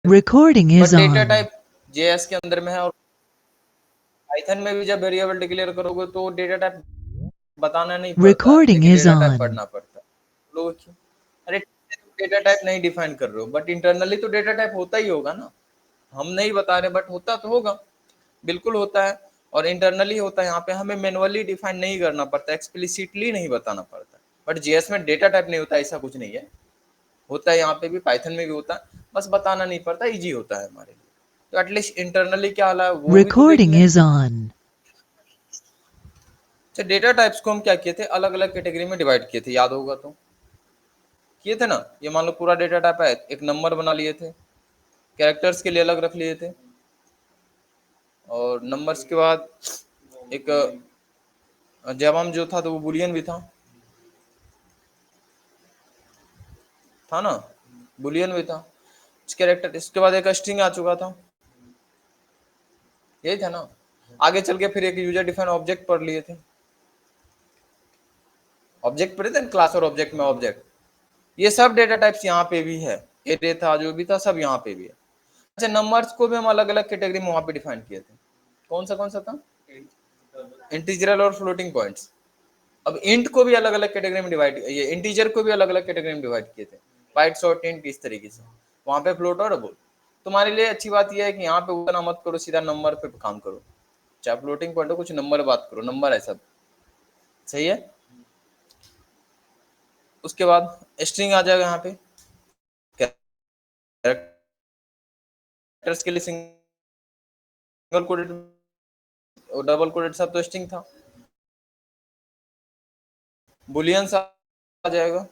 Recording but is data on. Type JS के अंदर में है, और पाइथन में भी जब वेरिएबल डिक्लेयर करोगे तो डेटा टाइप बताना नहीं पड़ता है, Recording लेकिन is डेटा टाइप on. पढ़ना पड़ता है। लोग क्यों? अरे डेटा टाइप नहीं डिफाइन कर रहे हो, बट इंटरनली तो डेटा टाइप होता ही होगा ना। हम नहीं बता रहे, बट होता तो होगा, बिल्कुल होता है, और इंटरनली होता है। यहाँ पे हमें मैनुअली डिफाइन नहीं करना पड़ता, एक्सप्लिसिटली नहीं बताना पड़ता। बट जीएस में डेटा टाइप नहीं होता, ऐसा कुछ नहीं है, होता है यहाँ पे भी, पाइथन में भी होता है, बस बताना नहीं पड़ता, इजी होता है हमारे लिए। तो एटलीस्ट इंटरनली क्या हाल है वो भी तो देख Recording ले। is on. अच्छा, डेटा टाइप्स को हम क्या किए थे, अलग अलग कैटेगरी में डिवाइड किए थे, याद होगा तो किए थे ना। ये मान लो पूरा डेटा टाइप है, एक नंबर बना लिए थे, कैरेक्टर्स के लिए अलग रख लिए थे, और नंबर्स के बाद एक जवाब जो था तो वो बुलियन भी था ना, बुलियन भी था कैरेक्टर। इसके बाद एक स्ट्रिंग आ चुका था, यही था ना। आगे चल के फिर एक यूजर डिफाइन ऑब्जेक्ट पढ़ लिए थे, ऑब्जेक्ट पढ़े थे, क्लास और ऑब्जेक्ट में ऑब्जेक्ट, ये सब डेटा टाइप्स यहाँ पे भी है। एरे था, जो भी था, सब यहाँ पे भी है। अच्छा, नंबर्स को भी हम अलग अलग कैटेगरी में वहां पे डिफाइन किए थे। कौन सा था? इंटीजरल और फ्लोटिंग पॉइंट्स। अब इंट को भी अलग अलग कैटेगरी में डिवाइड, ये इंटीजर को भी अलग अलग कैटेगरी में डिवाइड किए थे, बाइट्स और इंट, इस तरीके से। वहां पे फ्लोट और डबल। तुम्हारे लिए अच्छी बात यह है कि यहाँ पे उतना मत करो, सीधा नंबर पे काम करो, चाहे फ्लोटिंग पॉइंट हो, कुछ नंबर बात करो, नंबर है सब, सही है। उसके बाद स्ट्रिंग आ जाएगा यहाँ पे, कैरेक्टर्स के लिए सिंगल कोडेड और डबल कोडेड सब तो स्ट्रिंग था। बुलियंस आ जाएगा,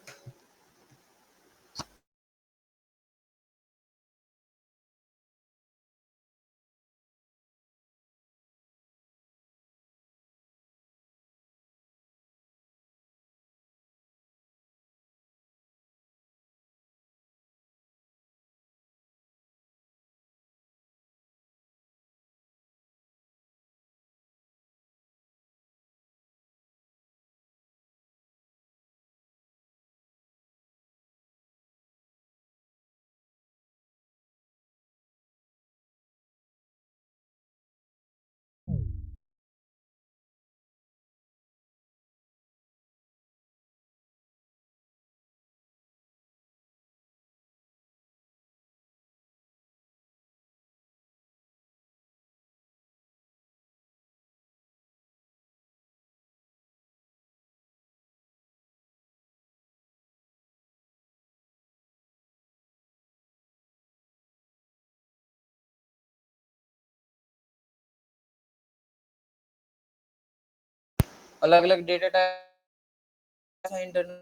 अलग अलग डेटा टाइप इंटरनेट।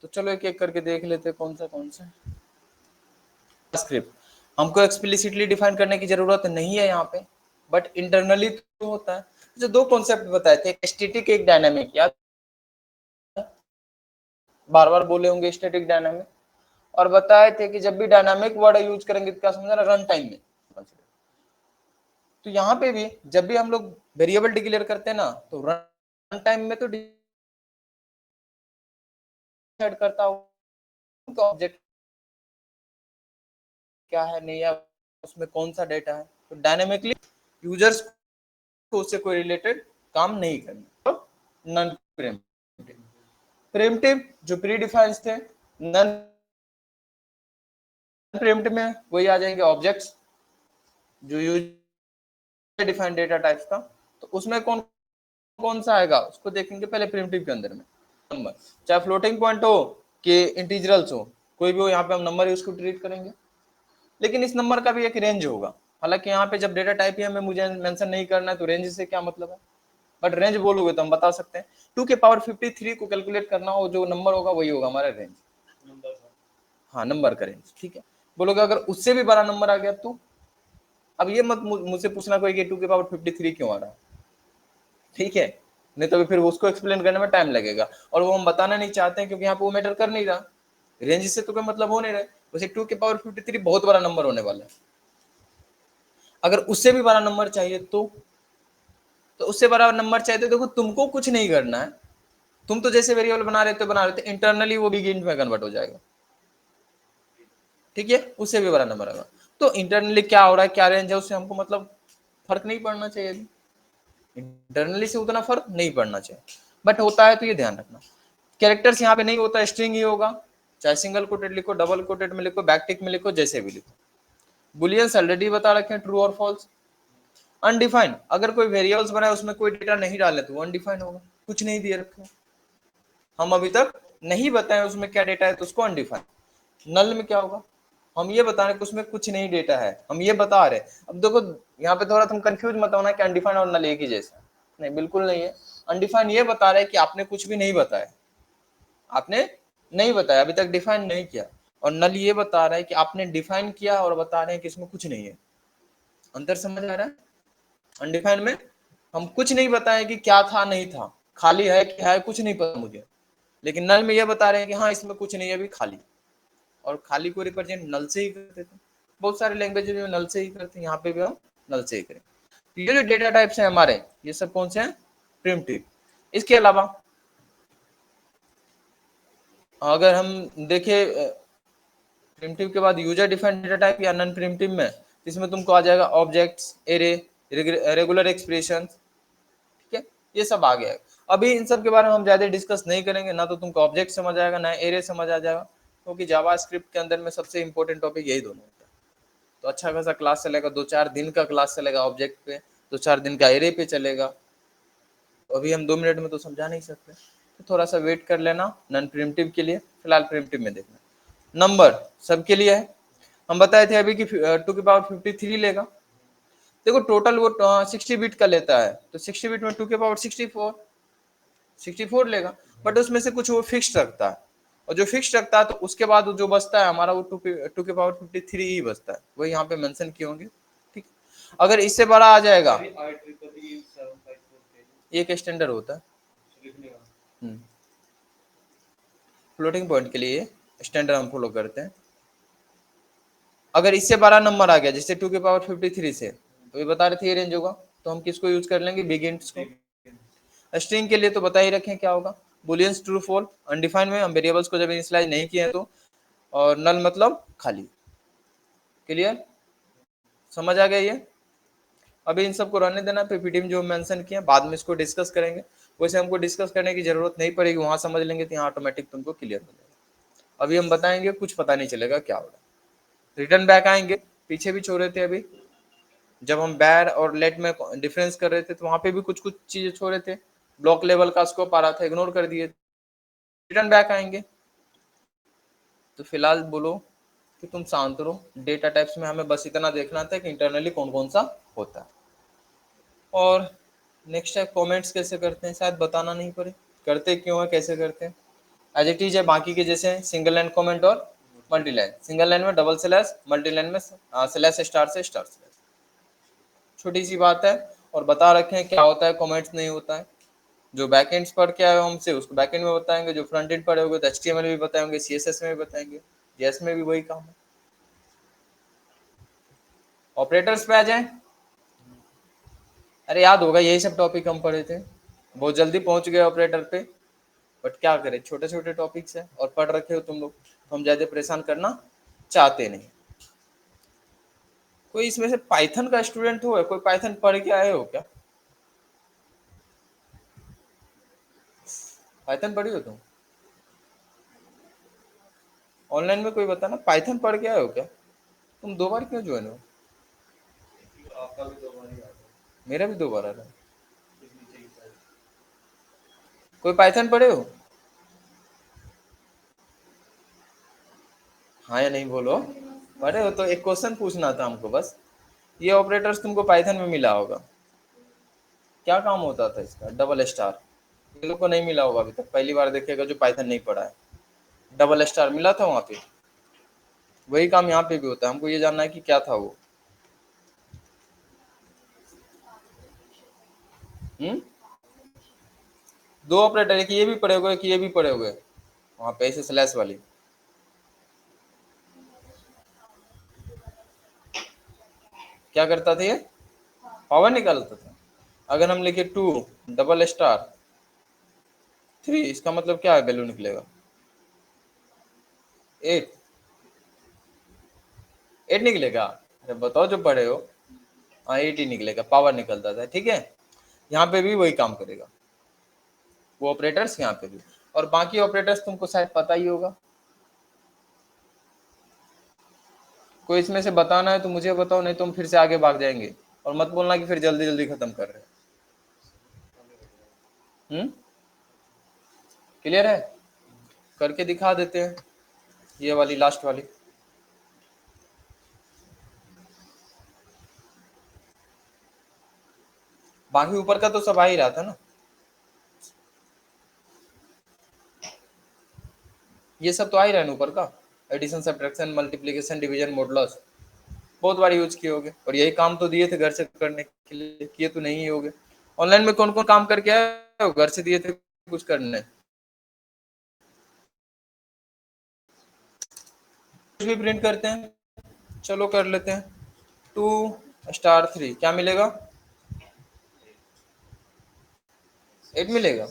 तो चलो एक एक करके देख लेते कौन सा। स्क्रिप्ट हमको एक्सप्लिसिटली डिफाइन करने की जरूरत नहीं है यहाँ पे, बट इंटरनली तो होता है। जो दो कॉन्सेप्ट बताए थे, एक स्टैटिक एक डायनामिक, याद बार बार बोले होंगे, स्टैटिक डायनामिक। और बताए थे कि जब भी डायनामिक वर्ड यूज करेंगे तो क्या समझना, रन टाइम में। तो यहाँ पे भी जब भी हम लोग वेरिएबल डिक्लेयर करते हैं ना, तो रन टाइम में तो डिसाइड करता हूँ ऑब्जेक्ट क्या है, नहीं है, उसमें कौन सा डेटा है। तो डायनेमिकली यूजर्स को उससे कोई रिलेटेड काम नहीं करना। तो नॉन प्रीएम्प्टिव, प्रीएम्प्टिव जो प्री डिफाइंस थे, नॉन प्रीएम्प्टिव में वही आ जाएंगे ऑब्जेक्ट्स जो यूजर डिफाइंड डेटा टाइप्स का। तो उसमें कौन कौन सा आएगा उसको देखेंगे पहले प्रीएम्प्टिव के अंदर में। नंबर, चाहे फ्लोटिंग पॉइंट हो कि इंटीजरल्स हो, कोई भी हो, यहाँ पे हम नंबर उसको ट्रीट करेंगे। लेकिन इस नंबर का भी एक रेंज होगा। हालांकि यहाँ पे जब डेटा टाइप ही हमें मुझे मेंशन नहीं करना है, तो रेंज से क्या मतलब है, बट रेंज बोलोगे तो हम बता सकते हैं। 2 के पावर 53 को कैलकुलेट करना हो, जो नंबर होगा वही होगा हमारा रेंज। हाँ, नंबर का रेंज, ठीक है। बोलोगे अगर उससे भी बड़ा नंबर आ गया तो, अब ये मत मुझसे पूछना कोई कि 2 के पावर 53 क्यों आ रहा है, ठीक है, नहीं तो फिर उसको एक्सप्लेन करने में टाइम लगेगा, और वो हम बताना नहीं चाहते हैं, क्योंकि यहाँ पे वो मैटर कर नहीं रहा, रेंज से तो कोई मतलब हो नहीं रहा है। वैसे 2 के पावर 53 बहुत बड़ा नंबर होने वाला है। अगर उससे भी बड़ा नंबर चाहिए तो उससे बड़ा नंबर चाहिए तो देखो, तुमको कुछ नहीं करना है, तुम तो जैसे वेरिएबल बना रहे थे इंटरनली वो बिग इंट में कन्वर्ट हो जाएगा, ठीक है, उससे भी बड़ा नंबर आएगा। तो इंटरनली क्या हो रहा है, क्या रेंज है, उससे हमको मतलब फर्क नहीं पड़ना चाहिए। इंटरनली से उतना फर्क नहीं पड़ना चाहिए, बट होता है तो ये ध्यान रखना। कैरेक्टर्स यहाँ पे नहीं होता, स्ट्रिंग ही होगा, चाहे सिंगल कोटेड लिखो, डबल कोटेड में लिखो, बैकटिक में लिखो, जैसे भी लिखो। बुलियंस ऑलरेडी बता रखे हैं, ट्रू और फॉल्स। अनडिफाइंड, अगर कोई वेरिएबल्स बनाए उसमें कोई डेटा नहीं डाले तो वो अनडिफाइंड होगा, कुछ नहीं दिए रखे, हम अभी तक नहीं बताए उसमें क्या डेटा है तो उसको अनडिफाइंड। नल में क्या होगा, हम ये बता रहे हैं कि उसमें कुछ नहीं डेटा है, हम ये बता रहे हैं। अब देखो यहाँ पे थोड़ा तुम कंफ्यूज मत होना कि अनडिफाइंड और नल एक ही जैसा, नहीं बिल्कुल नहीं है। अनडिफाइंड ये बता रहे हैं कि आपने कुछ भी नहीं बताया, आपने नहीं बताया, अभी तक डिफाइन नहीं किया। और नल ये बता रहा है कि आपने डिफाइन किया और बता रहे हैं कि इसमें कुछ नहीं है। अंतर समझ आ रहा है? अनडिफाइंड में हम कुछ नहीं बताए कि क्या था नहीं था, खाली है कि है कुछ नहीं पता मुझे। लेकिन नल में ये बता रहे हैं कि हाँ इसमें कुछ नहीं है अभी, खाली। और खाली को रिप्रेजेंट नल से ही करते थे, बहुत सारे लैंग्वेज में नल से ही करते हैं, यहाँ पे भी हम नल से ही करें। तो ये जो डेटा टाइप्स हैं हमारे, ये सब कौन से हैं, प्रिमिटिव। इसके अलावा अगर हम देखें प्रिमिटिव के बाद यूजर डिफाइंड डेटा टाइप या नॉन प्रिमिटिव में, इसमें तुमको आ जाएगा ऑब्जेक्ट्स, एरे, रेगुलर एक्सप्रेशन, ठीक है, ये सब आ गया है। अभी इन सब के बारे में हम ज्यादा डिस्कस नहीं करेंगे, ना तो तुमको ऑब्जेक्ट समझ आएगा ना एरे समझ आ जाएगा, क्योंकि जावास्क्रिप्ट के अंदर में सबसे इंपॉर्टेंट टॉपिक यही दोनों होता है। तो अच्छा खासा क्लास चलेगा, 2-4 दिन का क्लास चलेगा ऑब्जेक्ट पे, 2-4 दिन का एरे पे चलेगा। अभी हम 2 मिनट में तो समझा नहीं सकते, तो थोड़ा सा वेट कर लेना नॉन प्रिमिटिव के लिए। फिलहाल प्रिमिटिव में देखना, नंबर सबके लिए है। हम बताए थे अभी कि 2 की पावर 53 लेगा। देखो टोटल वो 60 बिट का लेता है, तो 60 बिट में 2 की पावर 64 लेगा, बट उसमें से कुछ वो फिक्स रखता है, और जो फिक्स रखता है तो उसके बाद जो बचता है हमारा वो 2 की पावर 53 ही बचता है, वही यहाँ पे मेंशन किए होंगे। ठीक, अगर इससे बड़ा आ जाएगा, एक स्टैंडर्ड होता है फ्लोटिंग पॉइंट के लिए, स्टैंडर्ड हम फॉलो करते हैं। अगर इससे बड़ा नंबर आ गया जैसे 2 की पावर 53 से, तो ये बता रहे थे ये रेंज होगा, तो हम किसको यूज कर लेंगे, बिग इंट्स को। स्ट्रिंग के लिए तो बता ही रखें क्या होगा, बुलियंस ट्रू फॉल्स। अनडिफाइंड में हम वेरिएबल्स को जब इनिशियलाइज नहीं किए हैं तो, और नल मतलब खाली। क्लियर, समझ आ गया ये? अभी इन सबको रहने देना, पीपीटी में जो मेंशन किया बाद में इसको डिस्कस करेंगे, वैसे हमको डिस्कस करने की जरूरत नहीं पड़ेगी, वहां समझ लेंगे तो यहाँ ऑटोमेटिक तुमको क्लियर हो जाएगा। अभी हम बताएंगे कुछ पता नहीं चलेगा क्या होगा। रिटर्न बैक आएंगे, पीछे भी छोड़ रहे थे अभी, जब हम बैर और लेट में डिफरेंस कर रहे थे तो वहां पे भी कुछ कुछ चीजें छोड़े थे, ब्लॉक लेवल का स्कोप आ रहा था, इग्नोर कर दिए। रिटर्न बैक आएंगे, तो फिलहाल बोलो कि तुम शांत रहो। डेटा टाइप्स में हमें बस इतना देखना था कि इंटरनली कौन कौन सा होता है। और नेक्स्ट है कमेंट्स कैसे करते हैं, शायद बताना नहीं पड़े, करते क्यों है कैसे करते हैं। एज इट इज है बाकी के जैसे, सिंगल लाइन कमेंट और मल्टी लाइन। सिंगल लाइन में डबल स्लैश, मल्टी लाइन में स्लैश स्टार से स्टार स्लैश, छोटी सी बात है। और बता रखे हैं क्या होता है कमेंट्स नहीं होता है। जो बैकएंड्स पढ़ के आए हो हमसे उसको बैकएंड में बताएंगे, जो फ्रंट एंड पढ़े होगे तो एचटीएमएल भी बताएंगे, सीएसएस में भी बताएंगे, जेएस में भी वही काम है। ऑपरेटर्स पे आ जाए, अरे याद होगा यही सब टॉपिक हम पढ़े थे, बहुत जल्दी पहुंच गए ऑपरेटर पे, बट क्या करें छोटे छोटे टॉपिक्स है और पढ़ रखे हो तुम लोग, तो हम ज्यादा परेशान करना चाहते नहीं। कोई इसमें से पाइथन का स्टूडेंट हो, कोई पाइथन पढ़ के आए हो क्या? पाइथन पढ़ी हो तुम? ऑनलाइन में कोई बताना, पाइथन पढ़ के आए हो क्या? तुम 2 बार क्यों ज्वाइन हो? आपका भी 2 बार ही आ रहा है, मेरा भी 2 बार आ रहा है। कोई पाइथन पढ़े हो? हाँ या नहीं बोलो, पढ़े हो तो एक क्वेश्चन पूछना था हमको बस। ये ऑपरेटर्स तुमको पाइथन में मिला होगा, क्या काम होता था इसका, डबल स्टार। ये लोग को नहीं मिला होगा अभी तक, पहली बार देखेगा जो पाइथन नहीं पढ़ा है। डबल स्टार मिला था वहां पे, वही काम यहाँ पे भी होता है, हमको ये जानना है कि क्या था वो। हम्म, 2 ऑपरेटर, एक ये भी पढ़े हुए, एक ये भी पढ़े हुए, वहां पे ऐसे स्लैश वाली क्या करता था ये, पावर निकालता था। अगर हम लिखे 2 डबल स्टार 3, इसका मतलब क्या है, वैल्यू निकलेगा 8। 8 निकलेगा? अरे बताओ जो पढ़े हो। हाँ 8 ही निकलेगा, पावर निकलता था, ठीक है। यहाँ पे भी वही काम करेगा, वो ऑपरेटर्स यहाँ पे भी, और बाकी ऑपरेटर्स तुमको शायद पता ही होगा। कोई इसमें से बताना है तो मुझे बताओ, नहीं तो हम फिर से आगे भाग जाएंगे। और मत बोलना कि फिर जल्दी जल्दी खत्म कर रहे हैं। क्लियर है? करके दिखा देते हैं ये वाली लास्ट वाली। बाकी ऊपर का तो सब आ ही रहा था ना, ये सब तो आ ही रहा है ऊपर का, addition subtraction multiplication division modulus, बहुत बार यूज किए होगे। और यही काम तो दिए थे घर से करने के लिए, किए तो नहीं ही होगे। ऑनलाइन में कौन कौन काम करके आए हो? घर से दिए थे कुछ करने, कुछ भी प्रिंट करते हैं, चलो कर लेते हैं। 2 * 3 क्या मिलेगा? 8 मिलेगा।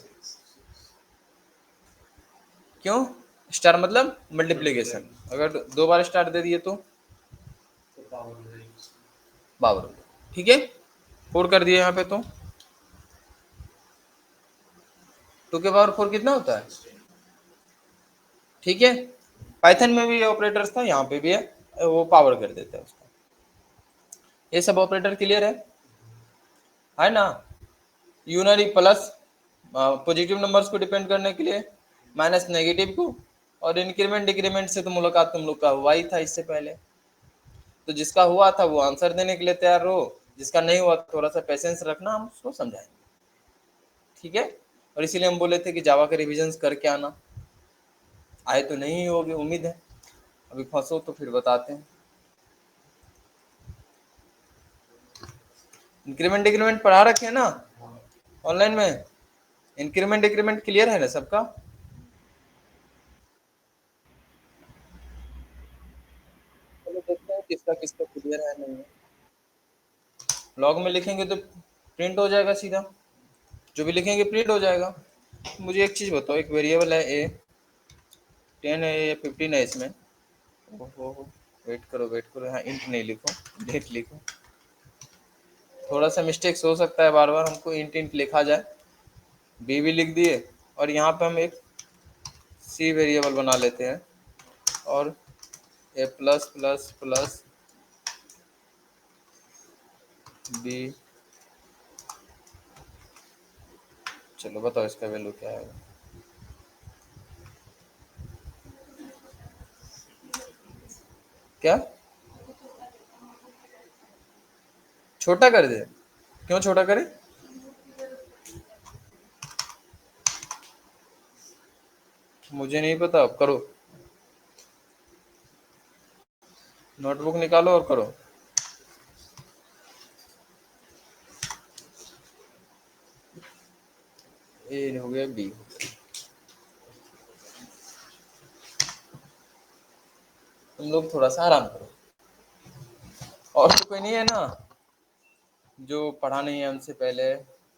क्यों? स्टार मतलब मल्टीप्लीकेशन, अगर 2 बार स्टार दे दिए तो पावर, ठीक है। 4 कर दिए यहाँ पे तो 2 के पावर 4 कितना होता है, ठीक है। पाइथन में भी ऑपरेटर्स था, यहाँ पे भी है, वो पावर कर देता है उसका। ये सब ऑपरेटर क्लियर है ना? यूनरी प्लस पॉजिटिव नंबर्स को डिपेंड करने के लिए, माइनस नेगेटिव को, और इंक्रीमेंट डिक्रीमेंट से तो मुलाकात तुम लोग का हुआ ही था इससे पहले। तो जिसका हुआ था वो आंसर देने के लिए तैयार रहो, जिसका नहीं हुआ थोड़ा सा पेशेंस रखना, हम उसको समझाएंगे, ठीक है। और इसीलिए हम बोले थे कि जावा के रिविजन करके आना, आए तो नहीं होगे उम्मीद है, अभी फंसो तो फिर बताते हैं। इंक्रीमेंट डिक्रीमेंट पढ़ा रखे हैं ना ऑनलाइन में? इंक्रीमेंट डिक्रीमेंट क्लियर है ना सबका? चलो देखते हैं किसका किसका क्लियर है नहीं है। लॉग में लिखेंगे तो प्रिंट हो जाएगा सीधा, जो भी लिखेंगे प्रिंट हो जाएगा। मुझे एक चीज बताओ, एक वेरिएबल है ए, 10 है या 15 है इसमें, ओहो वेट करो वेट करो, यहाँ इंट नहीं लिखो, डेट लिखो। थोड़ा सा मिस्टेक्स हो सकता है, बार बार हमको इंट इंट लिखा जाए, बी भी लिख दिए, और यहाँ पे हम एक सी वेरिएबल बना लेते हैं, और ए प्लस प्लस प्लस बी। चलो बताओ इसका वैल्यू क्या है? क्या छोटा कर दे? क्यों छोटा करे? मुझे नहीं पता, अब करो, नोटबुक निकालो और करो। ए हो गया बी, तुम लोग थोड़ा सा आराम करो। और तो कोई नहीं है ना जो पढ़ा नहीं है हमसे पहले?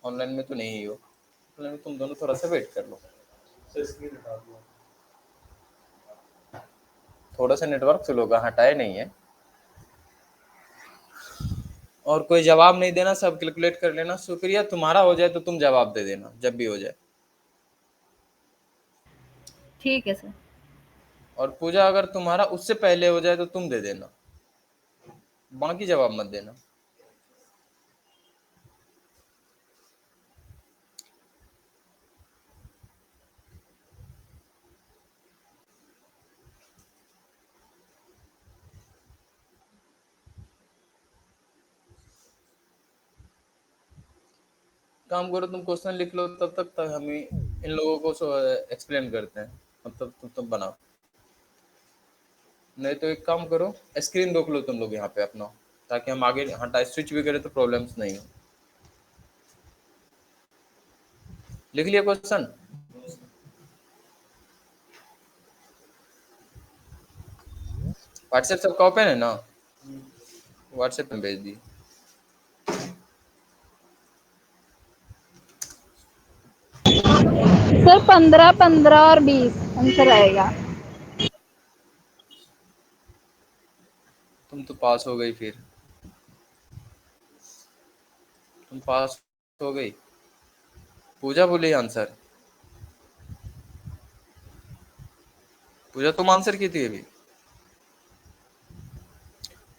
ऑनलाइन में तो नहीं हो, ऑनलाइन में तुम दोनों थोड़ा सा वेट कर लो। थोड़ा सा नेटवर्क स्लो होगा, हटाए नहीं है। और कोई जवाब नहीं देना, सब कैलकुलेट कर लेना। शुक्रिया, तुम्हारा हो जाए तो तुम जवाब दे देना जब भी हो जाए। ठीक है सर। और पूजा अगर तुम्हारा उससे पहले हो जाए तो तुम दे देना, बाकी जवाब मत देना। काम करो, तुम क्वेश्चन लिख लो, तब तक हम इन लोगों को एक्सप्लेन करते हैं, मतलब तुम बनाओ। नहीं तो एक काम करो, स्क्रीन रोक लो तुम लोग यहाँ पे अपना, ताकि हम आगे हटा स्विच भी करें तो प्रॉब्लम्स नहीं हो। लिख लिया क्वेश्चन? व्हाट्सएप सबका ओपन है ना? व्हाट्सएप में भेज दी। सर 15, 15 और 20 आंसर आएगा। तुम तो पास हो गई, फिर तुम पास हो गई। पूजा बोली आंसर। पूजा तुम आंसर की थी अभी।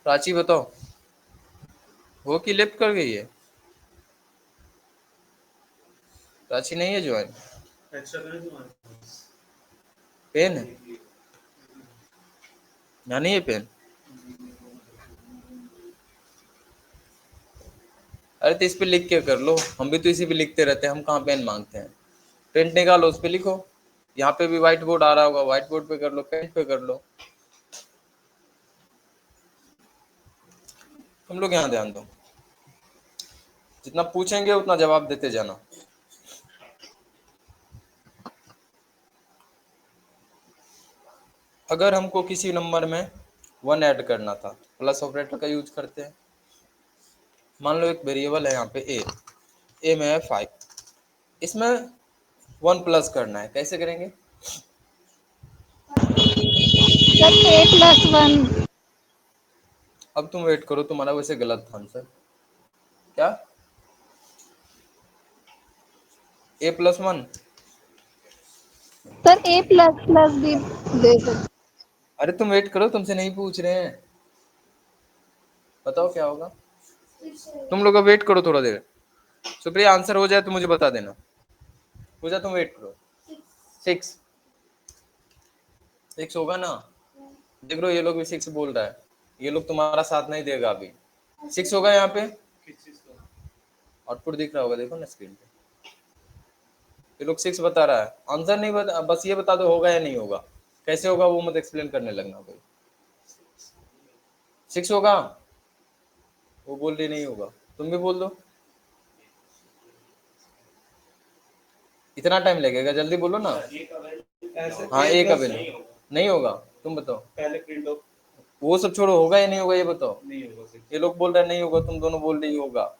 प्राची बताओ, वो की लेफ्ट कर गई है? प्राची नहीं है ज्वाइन। पेन है या नहीं है पेन? अरे तो इस पे लिख के कर लो, हम भी तो इसी पे लिखते रहते हैं, हम कहाँ पेन मांगते हैं। पेन निकालो, उस पे लिखो। यहाँ पे भी व्हाइट बोर्ड आ रहा होगा, व्हाइट बोर्ड पे कर लो, पेन पे कर लो। तुम लोग यहाँ ध्यान दो, जितना पूछेंगे उतना जवाब देते जाना। अगर हमको किसी नंबर में 1 ऐड करना था, प्लस ऑपरेटर का यूज करते हैं। मान लो एक वेरिएबल है यहाँ पे ए में है 5, इसमें 1 प्लस करना है, कैसे करेंगे? Sir A+1। अब तुम वेट करो, तुम्हारा वैसे गलत था आंसर। क्या? A+1? सर A++ भी दे सकते। अरे तुम वेट करो, तुमसे नहीं पूछ रहे हैं। बताओ क्या होगा। तुम लोग वेट करो थोड़ा देर। सुप्रिया आंसर हो जाए तो मुझे बता देना। पूजा तुम वेट करो। 6 6 होगा ना? देख लो ये लोग भी 6 बोल रहा है, ये लोग तुम्हारा साथ नहीं देगा अभी। 6 होगा यहाँ पे, आउटपुट दिख रहा होगा, देखो ना स्क्रीन पे। ये लोग 6 बता रहा है, आंसर नहीं बता, बस ये बता दो होगा या नहीं होगा। कैसे होगा वो मत एक्सप्लेन करने लगना कोई। 6 होगा, वो बोल रही नहीं होगा, तुम भी बोल दो। इतना टाइम लगेगा, जल्दी बोलो ना। हाँ एक अभी नहीं होगा, तुम बताओ। पहले प्रिंट ऑफ, वो सब छोड़ो, होगा या नहीं होगा ये बताओ। नहीं होगा, ये लोग बोल रहे हैं नहीं होगा, तुम दोनों बोल रही होगा।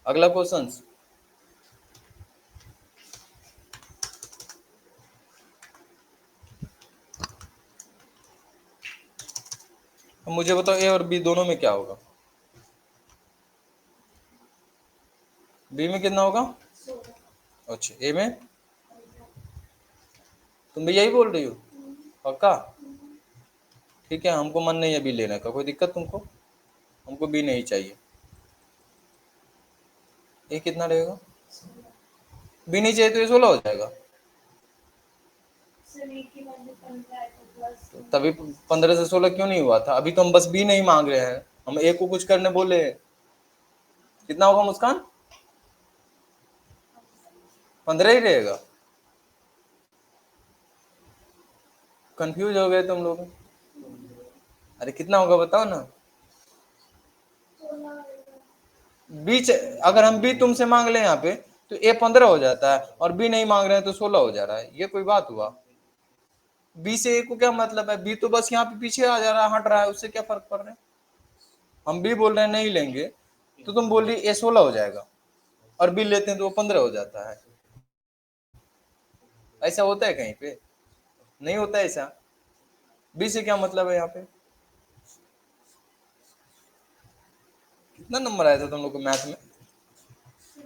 अगला क्वेश्चन। मुझे बताओ ए और बी दोनों में क्या होगा? बी में कितना होगा? अच्छा, ए में? तुम भी यही बोल रही हो पक्का? ठीक है, हमको मन नहीं है बी लेने का, कोई दिक्कत तुमको? हमको बी नहीं चाहिए। ए कितना रहेगा? बी नहीं चाहिए तो ये 16 हो जाएगा। तो तभी 15 से 16 क्यों नहीं हुआ था? अभी तो हम बस बी नहीं मांग रहे हैं, हम ए को कुछ करने बोले हैं। कितना होगा मुस्कान? 15 ही रहेगा। कंफ्यूज हो गए तुम लोग। अरे कितना होगा बताओ ना। बीच, अगर हम बी तुमसे मांग ले यहाँ पे तो ए 15 हो जाता है, और बी नहीं मांग रहे हैं तो 16 हो जा रहा है, ये कोई बात हुआ? बी से ए को क्या मतलब है? बी तो बस यहाँ पे पीछे आ जा रहा है, हट रहा है, उससे क्या फर्क पड़ रहा है? हम बी बोल रहे हैं नहीं लेंगे, तो तुम बोल रही ए 16 हो जाएगा, और बी लेते हैं तो वो 15 हो जाता है। ऐसा होता है कहीं पे? नहीं होता है ऐसा। बी से क्या मतलब है यहाँ पे? कितना नंबर आया था तुम लोग को मैथ में?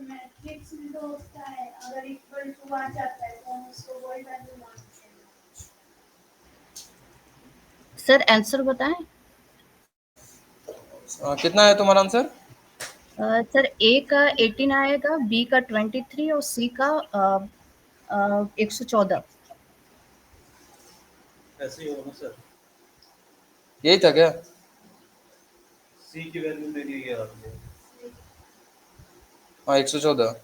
मैट्रिक्स में तो होता है, अगर इक्वल टू आ जाता है तो हम उसको वही वैल्यू मानते हैं। सर आंसर बताएं। कितना है तुम्हारा आंसर? सर ए का 18 आएगा, बी का 23 और सी का 114। ऐसे ही होगा सर। यही था क्या? सी की वैल्यू मेरी ये आ रही है। हाँ 114।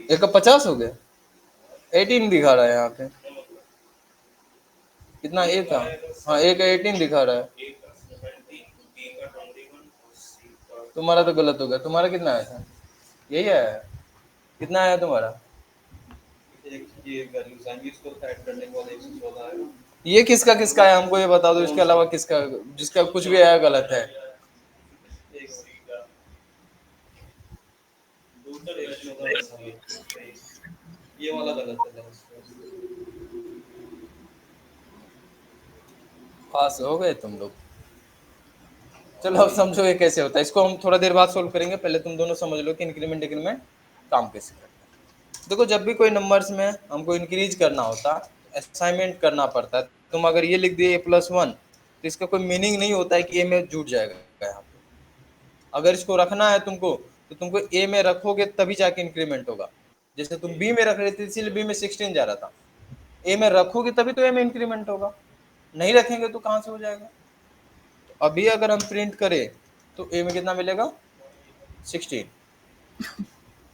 एक का 50 हो गया, 18 दिखा रहा है यहाँ पे। कितना ए था? हाँ ए का 18 दिखा रहा है। तुम्हारा तो गलत हो गया, तुम्हारा कितना आया था? यही आया है। कितना आया तुम्हारा? ये किसका किसका है हमको ये बता दो, इसके अलावा किसका, जिसका कुछ भी आया गलत है? ये वाला गलत है। पास हो गए तुम लोग। चलो अब समझो ये कैसे होता है, इसको हम थोड़ा देर बाद सोल्व करेंगे, पहले तुम दोनों समझ लो कि इंक्रीमेंट डिक्रीमेंट काम कैसे करता है। देखो जब भी कोई नंबर्स में हमको इंक्रीज करना होता है, असाइनमेंट करना पड़ता है। तुम अगर ये लिख दिए a+1, तो इसका कोई मीनिंग नहीं होता है कि ए में जुड़ जाएगा यहाँ पे। अगर इसको रखना है तुमको, तो तुमको ए में रखोगे तभी जाके इंक्रीमेंट होगा। जैसे तुम बी में रख रहे थे इसीलिए बी में 16 जा रहा था, ए में रखोगे तभी तो ए में इंक्रीमेंट होगा, नहीं रखेंगे तो कहाँ से हो जाएगा। तो अभी अगर हम प्रिंट करें तो ए में कितना मिलेगा, 16,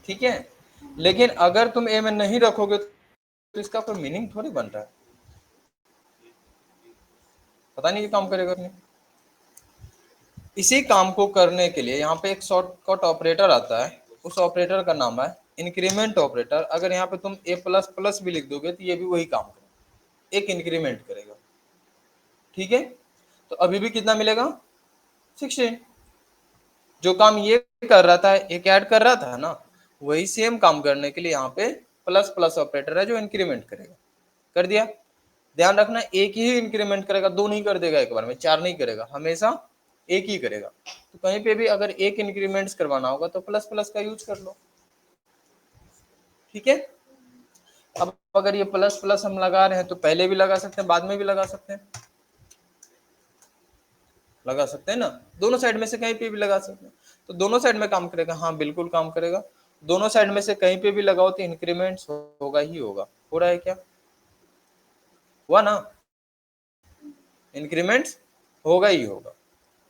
ठीक है। लेकिन अगर तुम ए में नहीं रखोगे तो इसका कोई मीनिंग थोड़ी बन रहा है, पता नहीं ये काम करेगा नहीं। इसी काम को करने के लिए यहाँ पे एक शॉर्टकट ऑपरेटर आता है, उस ऑपरेटर का नाम है इंक्रीमेंट ऑपरेटर। अगर यहाँ पे तुम a++ भी लिख दोगे तो ये भी वही काम करेगा, एक इंक्रीमेंट करेगा, ठीक है। तो अभी भी कितना मिलेगा, 16। जो काम ये कर रहा था, एक ऐड कर रहा था ना, वही सेम काम करने के लिए यहाँ पे ++ ऑपरेटर है जो इंक्रीमेंट करेगा। कर दिया। ध्यान रखना एक ही इंक्रीमेंट करेगा, दो नहीं कर देगा एक बार में, चार नहीं करेगा, हमेशा एक ही करेगा। तो कहीं पे भी अगर एक इंक्रीमेंट्स करवाना होगा तो ++ का यूज कर लो, ठीक है। अब अगर ये ++ हम लगा रहे हैं तो पहले भी लगा सकते हैं, बाद में भी लगा सकते हैं, लगा सकते हैं ना, दोनों साइड में से कहीं पे भी लगा सकते हैं। तो दोनों साइड में काम करेगा, हाँ बिल्कुल काम करेगा। दोनों साइड में से कहीं पे भी लगाओ तो इंक्रीमेंट्स होगा ही होगा। हो रहा है क्या, हुआ ना, इंक्रीमेंट्स होगा ही होगा,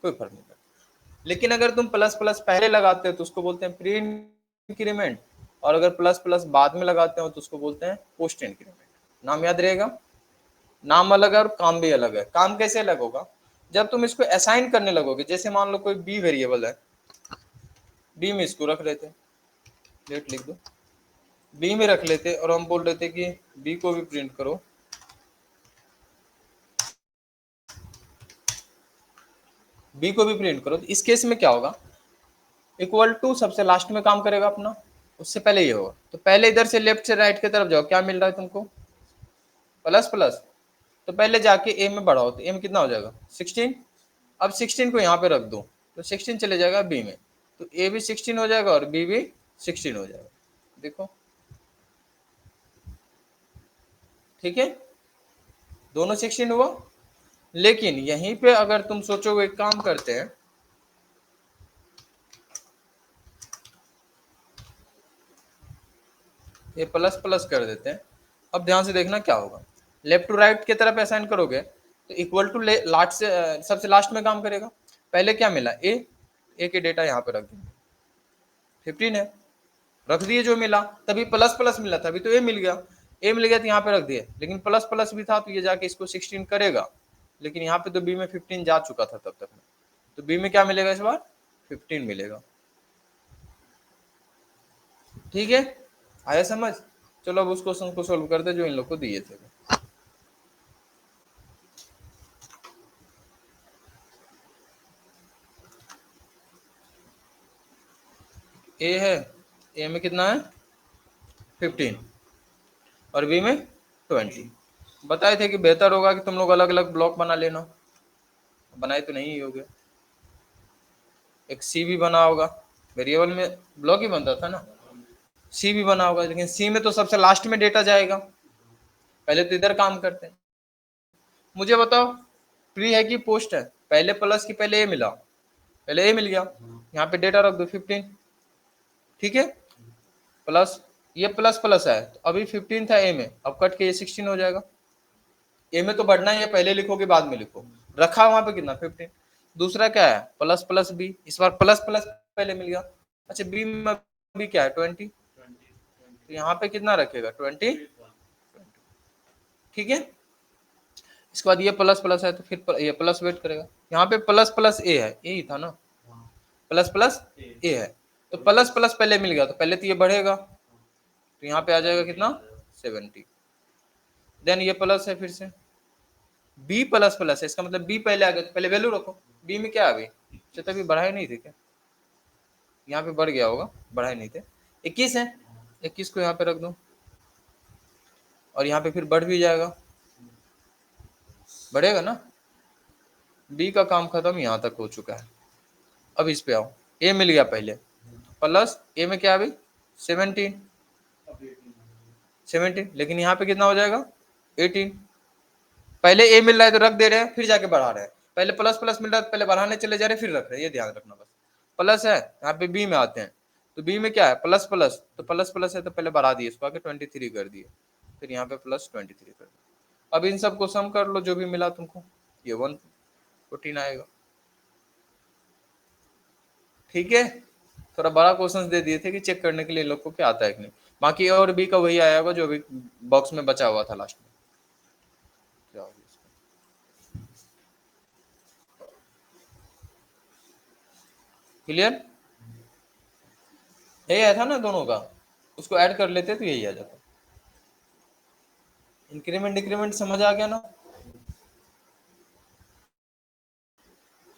कोई फर्क नहीं पड़ता। लेकिन अगर तुम ++ पहले लगाते हो तो उसको बोलते हैं प्री इंक्रीमेंट, और अगर ++ बाद में लगाते हो तो उसको बोलते हैं पोस्ट इंक्रीमेंट। नाम याद रहेगा, नाम अलग है और काम भी अलग है। काम कैसे अलग होगा, जब तुम इसको असाइन करने लगोगे। जैसे मान लो कोई बी वेरिएबल है, बी में इसको रख लेते, डेट लिख दो, बी में रख लेते और हम बोल रहे थे कि बी को भी प्रिंट करो, बी को भी प्रिंट करो। तो इस केस में क्या होगा, इक्वल टू सबसे लास्ट में काम करेगा अपना, उससे पहले ये होगा। तो पहले इधर से लेफ्ट से राइट की तरफ जाओ, क्या मिल रहा है तुमको, ++। तो पहले जाके ए में बढ़ाओ, तो ए में कितना हो जाएगा, 16। अब 16 को यहाँ पे रख दो तो 16 चले जाएगा बी में, तो ए भी 16 हो जाएगा और बी भी 16 हो जाएगा। देखो ठीक है, दोनों 16 हुआ। लेकिन यहीं पे अगर तुम सोचोगे, एक काम करते हैं, ये ++ कर देते हैं। अब ध्यान से देखना क्या होगा, लेफ्ट टू राइट की तरफ असाइन करोगे तो इक्वल टू लास्ट से सबसे लास्ट में काम करेगा। पहले क्या मिला, ए के डेटा यहाँ पे रख देंगे, 15 है, रख दिए जो मिला, तभी ++ मिला था, अभी तो ए मिल गया, ए मिल गया तो यहाँ पे रख दिए। लेकिन ++ भी था तो ये जाके इसको 16 करेगा, लेकिन यहाँ पे तो बी में 15 जा चुका था तब तक में, तो बी में क्या मिलेगा इस बार, 15 मिलेगा, ठीक है। आया समझ। चलो अब उस क्वेश्चन को सोल्व कर दे जो इन लोग को दिए थे। ए है, ए में कितना है, 15 और बी में 20। बताए थे कि बेहतर होगा कि तुम लोग अलग अलग ब्लॉक बना लेना, बनाए तो नहीं होगे। एक सी भी बना होगा, वेरिएबल में ब्लॉक ही बनता था ना, सी भी बना होगा, लेकिन सी में तो सबसे लास्ट में डेटा जाएगा, पहले तो इधर काम करते हैं। मुझे बताओ प्री है कि पोस्ट है, पहले प्लस की पहले ए मिला, पहले ए मिल गया, यहाँ पे डेटा रख दो 15, ठीक है। प्लस ये ++ है तो अभी 15 था ए में, अब कट के ये 16 हो जाएगा। ए में तो बढ़ना ही है, पहले लिखोगे बाद में लिखो, रखा वहां पे कितना 15। दूसरा क्या है, ++b, इस बार ++ पहले मिल गया। अच्छा बी में भी क्या है 20, तो यहाँ पे कितना रखेगा 20, ठीक है। इसके बाद ये ++ है तो फिर ये प्लस वेट करेगा, यहाँ पे ++a है, ए ही था ना, ++a है, तो ++ पहले मिल गया तो पहले तो ये बढ़ेगा, तो यहाँ पे आ जाएगा कितना 70। देन ये प्लस है, फिर से b++ है, इसका मतलब b पहले आ गया तो पहले वैल्यू रखो। b में क्या अभी, तभी बढ़ाए नहीं थे क्या, यहाँ पे बढ़ गया होगा, बढ़ाए नहीं थे। 21 है, 21 को यहाँ पे रख दो और यहाँ पे फिर बढ़ भी जाएगा, बढ़ेगा ना, बी का काम खत्म, यहाँ तक हो चुका है। अब इस पे आओ, ए मिल गया पहले, प्लस ए में क्या अभी 17, 17, लेकिन यहाँ पे कितना हो जाएगा 18। पहले ए मिल रहा है तो रख दे रहे हैं, फिर जाके बढ़ा रहे हैं। पहले प्लस प्लस मिल रहा है, पहले बढ़ाने चले जा रहे हैं, फिर रख रहे हैं, ये ध्यान रखना बस। प्लस है, यहाँ पे बी में आते हैं, तो बी में क्या है प्लस प्लस, तो प्लस प्लस है तो पहले बढ़ा दिए इसको, आगे 23 कर दिए, फिर यहाँ पे प्लस 23 कर दिए। अब इन सबको सम कर लो, जो भी मिला तुमको, ये 114 आएगा। ठीक है, थोड़ा बड़ा क्वेश्चन दे दिए थे कि चेक करने के लिए लोग को क्या आता है कि नहीं। बाकी ए और बी का वही आया होगा जो अभी बॉक्स में बचा हुआ था लास्ट में। क्या होगा इसका? क्लियर? यही आया था ना दोनों का, उसको ऐड कर लेते तो यही आ जाता। इंक्रीमेंट डिक्रीमेंट समझ आ गया ना?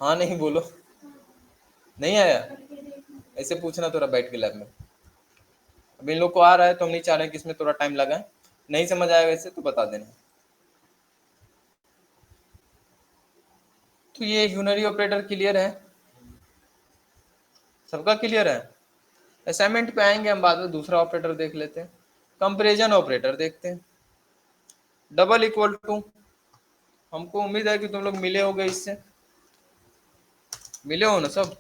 हाँ नहीं बोलो, नहीं आया? ऐसे पूछना थोड़ा बैठ के लैब में। अब इन लोग को आ रहा है तो हम नहीं चाह रहे कि इसमें थोड़ा टाइम लगाए। नहीं समझ आएगा वैसे तो बता देना। तो ये यूनरी ऑपरेटर क्लियर है, सबका क्लियर है? असाइनमेंट पे आएंगे हम बाद में, दूसरा ऑपरेटर देख लेते हैं, कंपैरिजन ऑपरेटर देखते हैं। डबल इक्वल टू, हमको उम्मीद है कि तुम लोग मिले होगे इससे, मिले हो ना सब?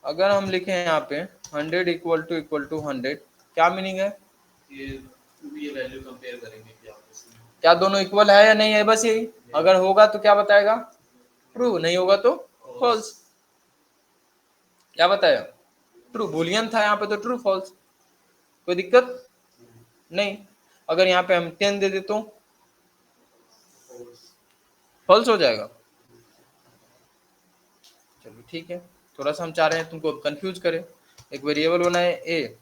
अगर हम लिखें यहाँ पे 100 इक्वल टू 100, क्या मीनिंग है? ये वैल्यू कंपेयर करेंगे क्या दोनों इक्वल है या नहीं है, बस यही। अगर होगा तो क्या बताएगा ट्रू, नहीं होगा तो फॉल्स। क्या बताया? ट्रू, बुलियन था यहाँ पे तो ट्रू फॉल्स, कोई दिक्कत नहीं। अगर यहाँ पे हम 10 दे दे तो फॉल्स हो जाएगा। चलो ठीक है, थोड़ा सा हम चाह रहे हैं तुमको कंफ्यूज करें। एक वेरिएबल बनाए ए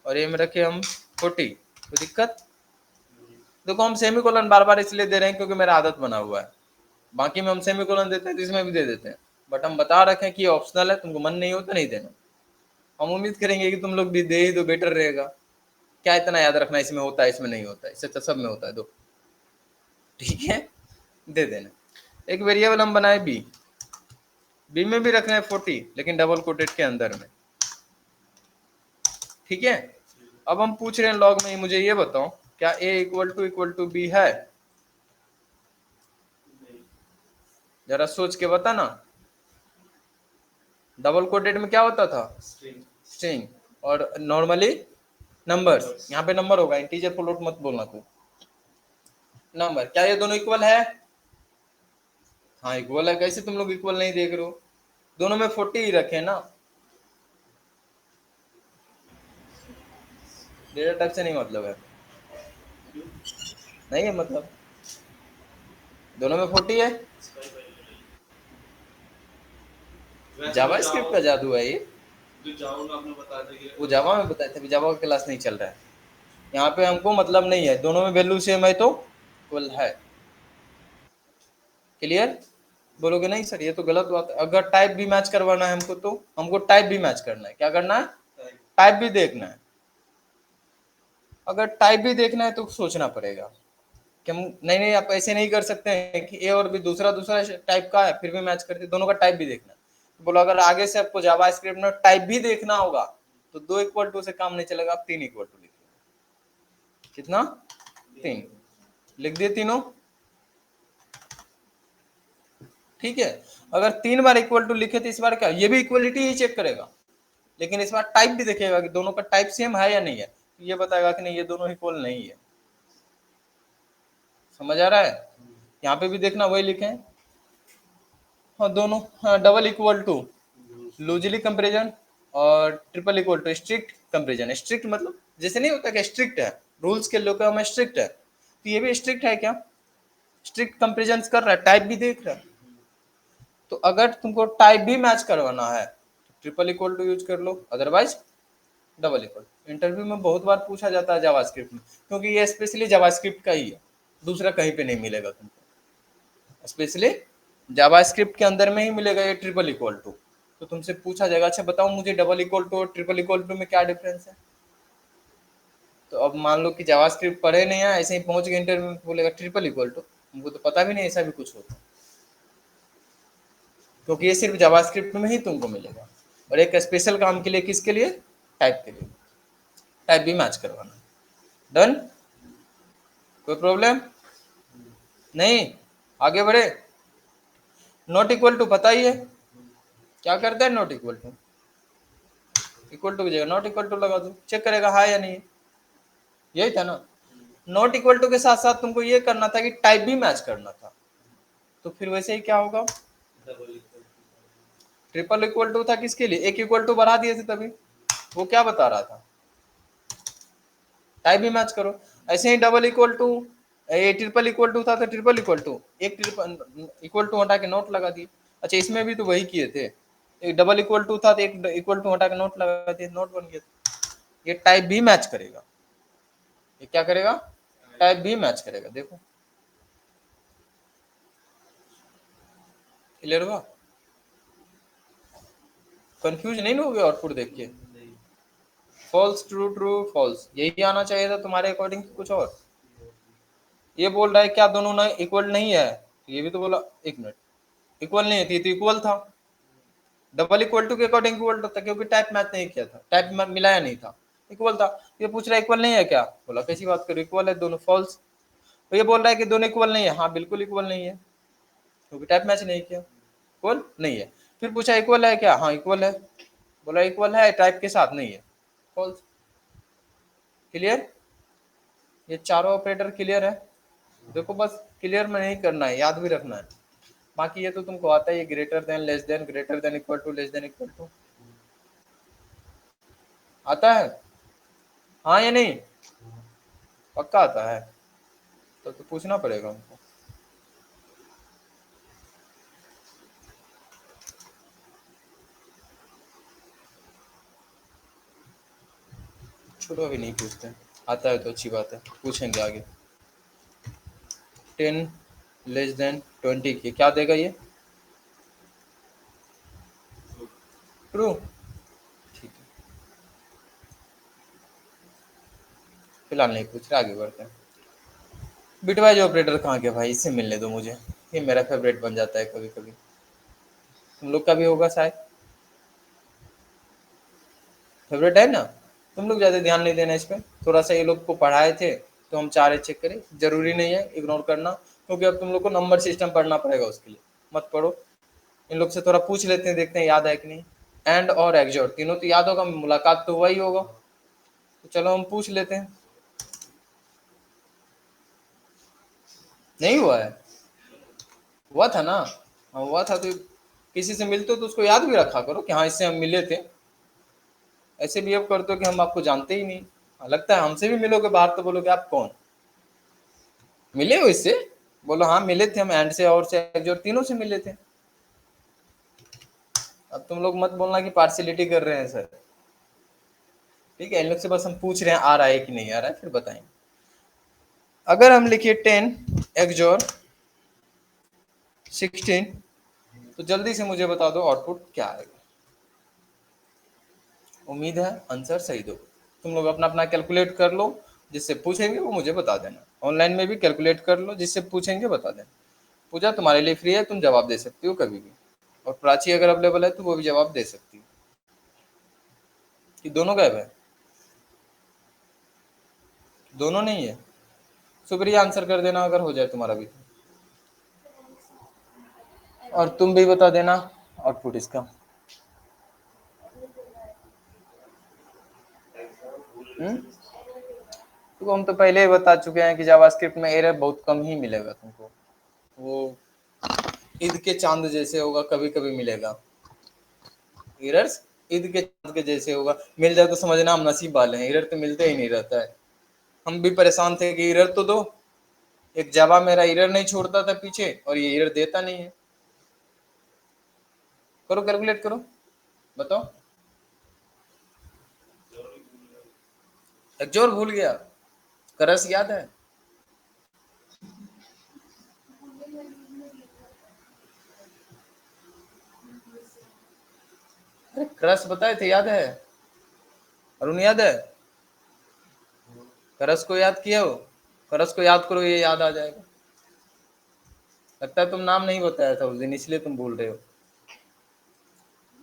और ए में रखे हम 40, कोई दिक्कत? देखो हम सेमीकोलन बार बार इसलिए दे रहे हैं क्योंकि मेरा आदत बना हुआ है, बाकी में हम सेमीकोलन देते हैं तो इसमें भी दे देते हैं, बट हम बता रखे हैं कि ये ऑप्शनल है, तुमको मन नहीं हो तो नहीं देना। हम उम्मीद करेंगे कि तुम लोग भी दे ही दो, बेटर रहेगा। क्या इतना याद रखना इसमें होता है इसमें नहीं होता है, इससे तो सब में होता है, दो। ठीक है, दे देना। एक वेरिएबल हम बनाए बी, बी में भी रखना है 40 लेकिन डबल कोटेड के अंदर में। ठीक है, अब हम पूछ रहे हैं लॉग में, मुझे ये बताओ क्या a इक्वल टू बी है? जरा सोच के बता ना। डबल कोटेड में क्या होता था? स्ट्रिंग। और नॉर्मली नंबर, यहाँ पे नंबर होगा, इंटीजर फ्लोट मत बोलना तू, नंबर। क्या ये दोनों इक्वल है? हाँ इक्वल है। कैसे तुम लोग इक्वल नहीं देख रहे हो? दोनों में 40 ही रखे ना। डेटा टाइप से नहीं मतलब है, नहीं है मतलब, दोनों में 40 है। जावा स्क्रिप्ट का जादू है ये, वो जावा में बताया था, जावा का क्लास नहीं चल रहा है यहाँ पे, हमको मतलब नहीं है, दोनों में वैल्यू सेम है तो इक्वल है। क्लियर? बोलोगे नहीं सर ये तो गलत बात है। अगर टाइप भी मैच करवाना है हमको तो हमको टाइप भी मैच करना है। क्या करना है? टाइप भी देखना है। अगर टाइप भी देखना है तो सोचना पड़ेगा कि हम नहीं नहीं, आप ऐसे नहीं कर सकते हैं कि ए और बी दूसरा दूसरा टाइप का है फिर भी मैच करते, दोनों का टाइप भी देखना है। तो बोलो अगर आगे से आपको जावा स्क्रिप्ट में टाइप भी देखना होगा तो 2 इक्वल टू से काम नहीं चलेगा, आप 3 इक्वल टू लिखिए। कितना? 3 लिख दिए तीनों। ठीक है, अगर 3 बार इक्वल टू लिखे तो इस बार क्या, ये भी इक्वलिटी ही चेक करेगा, लेकिन इस बार टाइप भी देखेगा कि दोनों का टाइप सेम है या नहीं है, ये बताएगा कि नहीं ये दोनों इक्वल नहीं है। समझ आ रहा है? यहाँ पे भी देखना वही लिखे, हाँ दोनों, हाँ double equal to loosely comparison और triple equal to strict comparison. Strict मतलब जैसे नहीं होता कि स्ट्रिक्ट है, रूल्स के लोग में स्ट्रिक्ट है, तो ये भी स्ट्रिक्ट है क्या? स्ट्रिक्ट कंपेरिजन कर रहा है, टाइप भी देख रहा है। तो अगर तुमको टाइप भी मैच करवाना है तो ट्रिपल इक्वल टू यूज कर लो, अदरवाइज डबल इक्वल। इंटरव्यू में बहुत बार पूछा जाता है जावास्क्रिप्ट में, क्योंकि ये स्पेशली जावास्क्रिप्ट का ही है, दूसरा कहीं पे नहीं मिलेगा तुमको, स्पेशली जावास्क्रिप्ट के अंदर में ही मिलेगा ये ट्रिपल इक्वल टू। तो तुमसे पूछा जाएगा अच्छा बताओ मुझे डबल इक्वल टू और ट्रिपल इक्वल टू में क्या डिफरेंस है। तो अब मान लो कि जावास्क्रिप्ट पढ़े नहीं है, ऐसे ही पहुंच गए इंटरव्यू में, बोलेगा ट्रिपल इक्वल टू, हमको तो पता भी नहीं ऐसा भी कुछ होता। क्योंकि ये सिर्फ जावास्क्रिप्ट में ही तुमको मिलेगा, और एक स्पेशल काम के लिए, किसके लिए, टाइप के लिए, टाइप भी मैच करवाना। डन, कोई प्रॉब्लम नहीं, आगे बढ़े। नॉट इक्वल टू पता ही है क्या करता है, not equal to, equal to की जगह नॉट इक्वल टू लगा दो, चेक करेगा हाँ या नहीं, यही था ना। नॉट इक्वल टू के साथ साथ तुमको ये करना था कि टाइप भी मैच करना था, तो फिर वैसे ही क्या होगा, ट्रिपल इक्वल टू था किसके लिए, एक इक्वल टू बढ़ा दिए थे तभी, वो क्या बता रहा था, टाइप भी मैच करो। ऐसे ही डबल इक्वल टू, ये ट्रिपल इक्वल टू था तो ट्रिपल इक्वल टू, एक ट्रिपल इक्वल टू हटा के नोट लगा दिए। अच्छा इसमें भी तो वही किए थे, एक डबल इक्वल टू था तो एक इक्वल टू हटा के नोट लगा दिए, नोट बन गया। ये टाइप भी मैच करेगा, ये क्या करेगा, टाइप भी मैच करेगा। देखो क्लियर हुआ, कंफ्यूज नहीं हो गया आउटपुट देख के, फॉल्स ट्रू ट्रू फॉल्स, यही आना चाहिए था तुम्हारे अकॉर्डिंग, कुछ और। ये बोल रहा है क्या दोनों ना इक्वल नहीं है, ये भी तो बोला, एक मिनट, इक्वल नहीं थी तो इक्वल था, डबल इक्वल टू के अकॉर्डिंग इक्वल था क्योंकि टाइप मैच नहीं किया था, टाइप मिलाया नहीं था, इक्वल था। ये पूछ रहा है इक्वल नहीं है क्या, बोला कैसी बात करो, इक्वल है दोनों, फॉल्स। तो ये बोल रहा है कि दोनों इक्वल नहीं है, हाँ बिल्कुल इक्वल नहीं है क्योंकि टाइप मैच नहीं किया, इक्वल नहीं है। फिर पूछा इक्वल है क्या, हाँ इक्वल है, बोला इक्वल है टाइप के साथ नहीं है, फॉल्स। क्लियर, ये चारों ऑपरेटर क्लियर है। देखो बस क्लियर में नहीं करना है, याद भी रखना है, बाकी ये तो तुमको आता है, ये greater than, less than, greater than equal to, less than equal to आता है, हाँ या नहीं, पक्का आता है, तो पूछना पड़ेगा हमको। छोड़ो अभी नहीं पूछते, आता है तो अच्छी बात है, पूछेंगे आगे। 10 लेस देन 20 की क्या देगा ये, ट्रू, ठीक है, फिलहाल नहीं पूछ रहे, आगे बढ़ते हैं। बिटवाइज ऑपरेटर कहाँ गया भाई, इससे मिलने दो मुझे, ये मेरा फेवरेट बन जाता है कभी कभी, तुम लोग का भी होगा शायद, फेवरेट है ना। तुम लोग ज़्यादा ध्यान नहीं देना इस पर, थोड़ा सा ये लोग को पढ़ाए थे तो हम चाह रहे चेक करें, जरूरी नहीं है इग्नोर करना, क्योंकि अब तुम लोग को नंबर सिस्टम पढ़ना पड़ेगा, उसके लिए मत पढ़ो, इन लोग से थोड़ा पूछ लेते हैं, देखते हैं याद है कि नहीं। एंड और एक्सोर तीनों तो याद होगा, मुलाकात तो हुआ ही होगा, तो चलो हम पूछ लेते हैं। नहीं हुआ है, हुआ था ना, हाँ हुआ था, तो किसी से मिलते हो तो उसको याद भी रखा करो कि हाँ इससे हम मिले थे, ऐसे बिहेव करते हो कि हम आपको जानते ही नहीं। हाँ, लगता है हमसे भी मिलोगे बाहर तो बोलोगे आप कौन, मिले हो इससे, बोलो हाँ मिले थे हम, एंड से और से एक्सोर तीनों से मिले थे। अब तुम लोग मत बोलना कि पार्शियलिटी कर रहे हैं सर, ठीक है, इन लोग से बस हम पूछ रहे हैं आ रहा है कि नहीं आ रहा है, फिर बताएंगे। अगर हम लिखिए 10 एक्सोर 16, तो जल्दी से मुझे बता दो आउटपुट क्या आएगा। उम्मीद है आंसर सही दो, तुम लोग अपना अपना कैलकुलेट कर लो, जिससे पूछेंगे वो मुझे बता देना, ऑनलाइन में भी कैलकुलेट कर लो, जिससे पूछेंगे बता देना। पूजा तुम्हारे लिए फ्री है, तुम जवाब दे सकती हो कभी भी, और प्राची अगर अवेलेबल है तो वो भी जवाब दे सकती है, कि दोनों गायब है, दोनों नहीं है। शुक्रिया, आंसर कर देना अगर हो जाए तुम्हारा भी, और तुम भी बता देना आउटपुट इसका। तो हम तो पहले ही बता चुके हैं कि जावास्क्रिप्ट में एरर बहुत कम ही मिलेगा तुमको, वो ईद के चांद जैसे होगा, कभी कभी मिलेगा एरर्स, ईद के चांद के जैसे होगा, मिल जाए तो समझना हम नसीब वाले हैं, एरर तो मिलते ही नहीं रहता है। हम भी परेशान थे कि एरर तो दो, एक जावा मेरा एरर नहीं छोड़ता था पीछे, और ये एरर देता नहीं है। करो कैलकुलेट करो, बताओ। एक्सोर भूल गया, करस याद है, अरे क्रस बताए थे याद है, अरुण याद है, करस को याद किया हो, करस को याद करो, ये याद आ जाएगा। लगता है तुम नाम नहीं बताया था उस दिन, इसलिए तुम भूल रहे हो।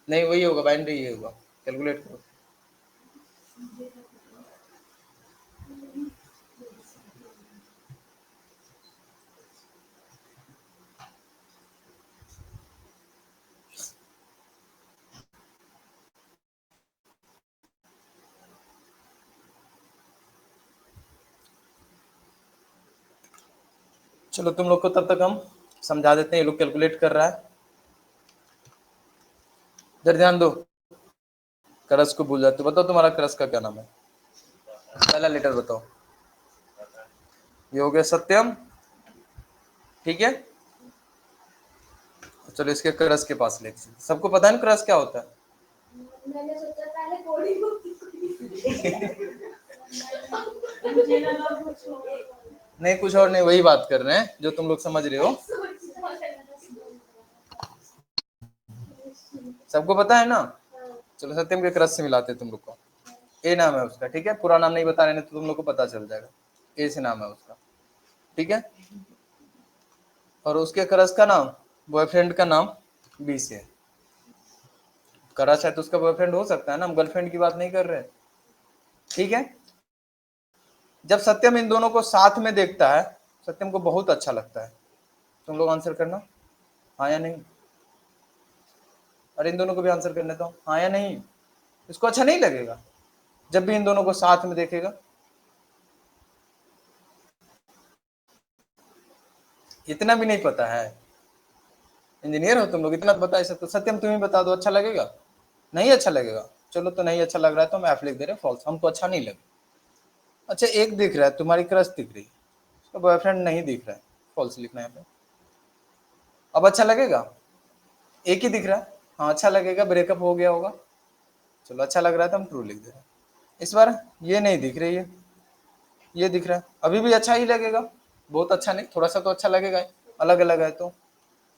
नहीं वही होगा, बाइनरी ये होगा, कैलकुलेट करो। चलो तुम लोग को तब तक हम समझा देते हैं, ये लोग कैलकुलेट कर रहा है। इधर ध्यान दो, क्रस को भूल जाते। बताओ तुम्हारा क्रस का क्या नाम है, पहला लेटर बताओ। ये हो गया सत्यम, ठीक है। चलो इसके क्रस के पास लेते हैं। सबको पता है ना क्रस क्या होता है? मैंने सोचा पहले कोडिंग नहीं कुछ और नहीं, वही बात कर रहे हैं जो तुम लोग समझ रहे हो। सबको पता है ना? चलो सत्यम के क्रस से मिलाते हैं तुम लोग को। ए नाम है उसका, ठीक है। पूरा नाम नहीं बता रहे तो तुम लोग को पता चल जाएगा। ए से नाम है उसका, ठीक है। और उसके क्रस का नाम, बॉयफ्रेंड का नाम बी से है। क्रश है तो उसका बॉयफ्रेंड हो सकता है ना, हम गर्लफ्रेंड की बात नहीं कर रहे, ठीक है। जब सत्यम इन दोनों को साथ में देखता है, सत्यम को बहुत अच्छा लगता है। तुम लोग आंसर करना, हाँ या नहीं। और इन दोनों को भी आंसर करने दो, हाँ या नहीं। इसको अच्छा नहीं लगेगा जब भी इन दोनों को साथ में देखेगा? इतना भी नहीं पता है, इंजीनियर हो तुम लोग, इतना बता सकते तो सत्यम तुम ही बता दो, अच्छा लगेगा? नहीं अच्छा लगेगा। चलो तो नहीं अच्छा लग रहा है तो हम एफ लिख दे रहे, फॉल्स, हमको अच्छा नहीं लगे। अच्छा एक दिख रहा है, तुम्हारी क्रश दिख रही है, उसका बॉयफ्रेंड नहीं दिख रहा है, फॉल्स लिखना है। अब अच्छा लगेगा? एक ही दिख रहा है, हाँ अच्छा लगेगा, ब्रेकअप हो गया होगा। चलो अच्छा लग रहा है तो हम ट्रू लिख दे रहे हैं। इस बार ये नहीं दिख रही है, ये दिख रहा है, अभी भी अच्छा ही लगेगा, बहुत अच्छा नहीं, थोड़ा सा तो अच्छा लगेगा, अलग अलग है तो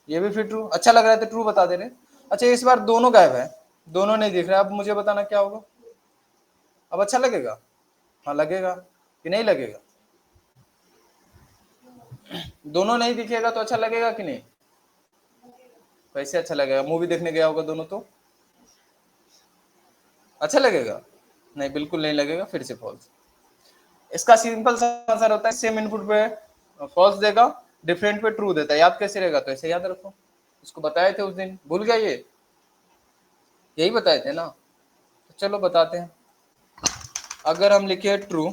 ये भी फिर ट्रू, अच्छा लग रहा है तो ट्रू बता दे रहे। अच्छा इस बार दोनों गायब है, दोनों नहीं दिख रहा है, अब मुझे बताना क्या होगा। अब अच्छा लगेगा? हाँ लगेगा कि नहीं लगेगा? दोनों नहीं दिखेगा तो अच्छा लगेगा कि नहीं? कैसे अच्छा लगेगा? मूवी देखने गया होगा दोनों तो अच्छा लगेगा? नहीं बिल्कुल नहीं लगेगा, फिर से फॉल्स। इसका सिंपल सा आंसर होता है, सेम इनपुट पे फॉल्स देगा, डिफरेंट पे ट्रू देता है। याद कैसे रहेगा? तो ऐसे याद रखो, इसको बताए थे उस दिन, भूल गया? ये यही बताए थे ना, तो चलो बताते हैं। अगर हम लिखे true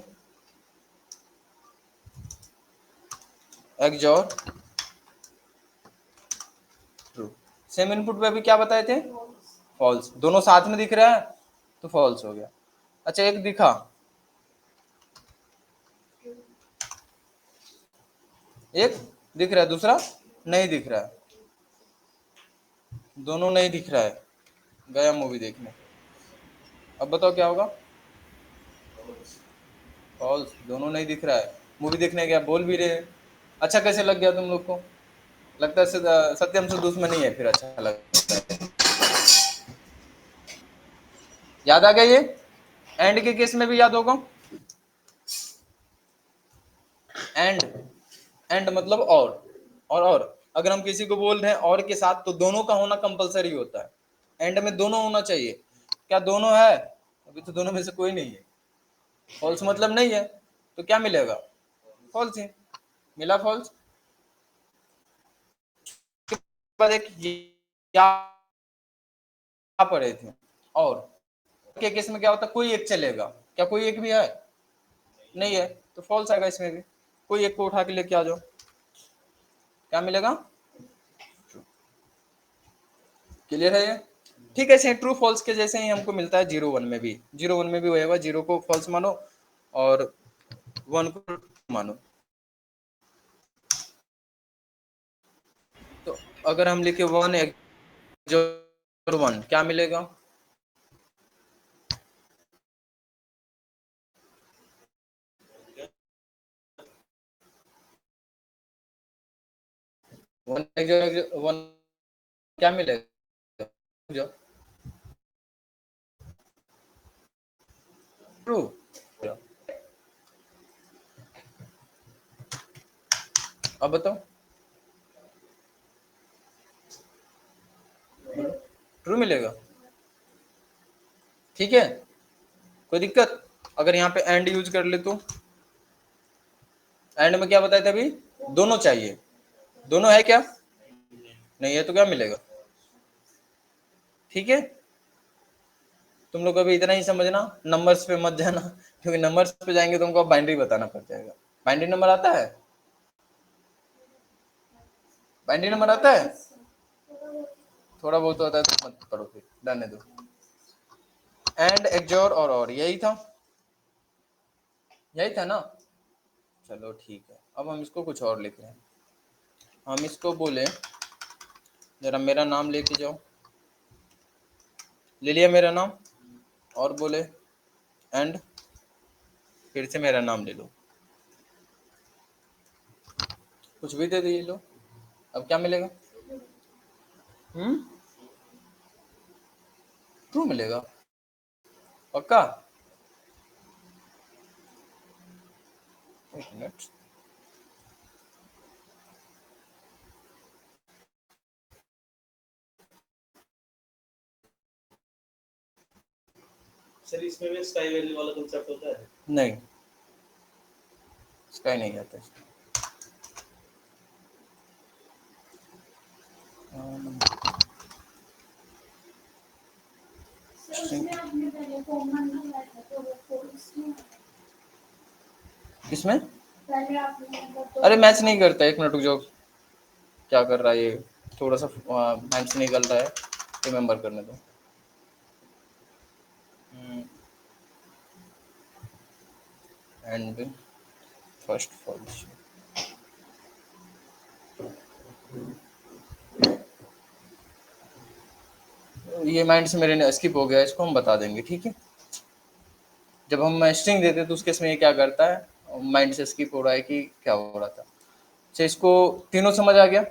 XOR true, same input पे अभी क्या बताए थे? फॉल्स। दोनों साथ में दिख रहा है तो फॉल्स हो गया। अच्छा एक दिखा, एक दिख रहा है, दूसरा नहीं दिख रहा है, दोनों नहीं दिख रहा है, गया मूवी देखने। अब बताओ क्या होगा? फॉल्स, दोनों नहीं दिख रहा है, मूवी देखने गया, बोल भी रहे हैं। अच्छा कैसे लग गया तुम लोग को? लगता है सत्यम से दुश्मनी है, फिर अच्छा लगता है। याद आ गया ये? एंड के केस में भी याद होगा, एंड, एंड मतलब और अगर हम किसी को बोल रहे हैं और के साथ तो दोनों का होना कंपलसरी होता है, एंड में दोनों होना चाहिए। क्या दोनों है? अभी तो दोनों में से कोई नहीं है, फॉल्स मतलब नहीं है, तो क्या मिलेगा? फॉल्स ही मिला, फॉल्स। पर एक क्या पढ़े थे, और के केस में क्या होता है, कोई एक चलेगा, क्या कोई एक भी है? नहीं है, तो फॉल्स आएगा इसमें भी। कोई एक को उठा के लेके आ जाओ, क्या मिलेगा? क्लियर है ये? ठीक है, ऐसे ट्रू फॉल्स के जैसे ही हमको मिलता है जीरो वन में भी, जीरो वन में भी होएगा, जीरो को फॉल्स मानो और वन को true मानो। तो अगर हम लिखे वन एक्सोर वन, क्या मिलेगा? वन एक्सोर वन क्या मिलेगा? ट्रू। अब बताओ, ट्रू मिलेगा? ठीक है, कोई दिक्कत? अगर यहाँ पे एंड यूज कर ले तो एंड में क्या बताया था अभी, दोनों चाहिए, दोनों है क्या, नहीं है तो क्या मिलेगा? ठीक है, तुम लोग अभी इतना ही समझना, नंबर्स पे मत जाना, क्योंकि नंबर्स पे जाएंगे तो तुमको बाइनरी बताना पड़ जाएगा। बाइनरी नंबर आता है, बाइनरी नंबर आता है, थोड़ा बहुत होता है तो मत पढ़ो, फिर रहने दो। एंड, एक्सोर और यही था, यही था ना, चलो ठीक है। अब हम इसको कुछ और लिख रहे हैं, हम इसको बोले, जरा मेरा नाम लेके जाओ, ले लिया मेरा नाम, और बोले एंड, फिर से मेरा नाम ले लो, कुछ भी दे दीजिए लो, अब क्या मिलेगा? ट्रू मिलेगा, पक्का? एक मिनट, सर इसमें भी स्काई वैल्यू वाला कांसेप्ट होता है? नहीं, स्काई नहीं आता है। किसमें? अरे मैच नहीं करता, एक मिनट रुक जाओ, क्या कर रहा है ये, थोड़ा सा मैच निकल रहा है, रिमेम्बर करने दो। एंड फर्स्ट फॉल्स, ये माइंड से मेरे स्किप हो गया, इसको हम बता देंगे, ठीक है? जब हम स्ट्रिंग देते तो उसके इसमें ये क्या करता है, माइंड से स्किप हो रहा है कि क्या हो रहा था। अच्छा, इसको तीनों समझ आ गया,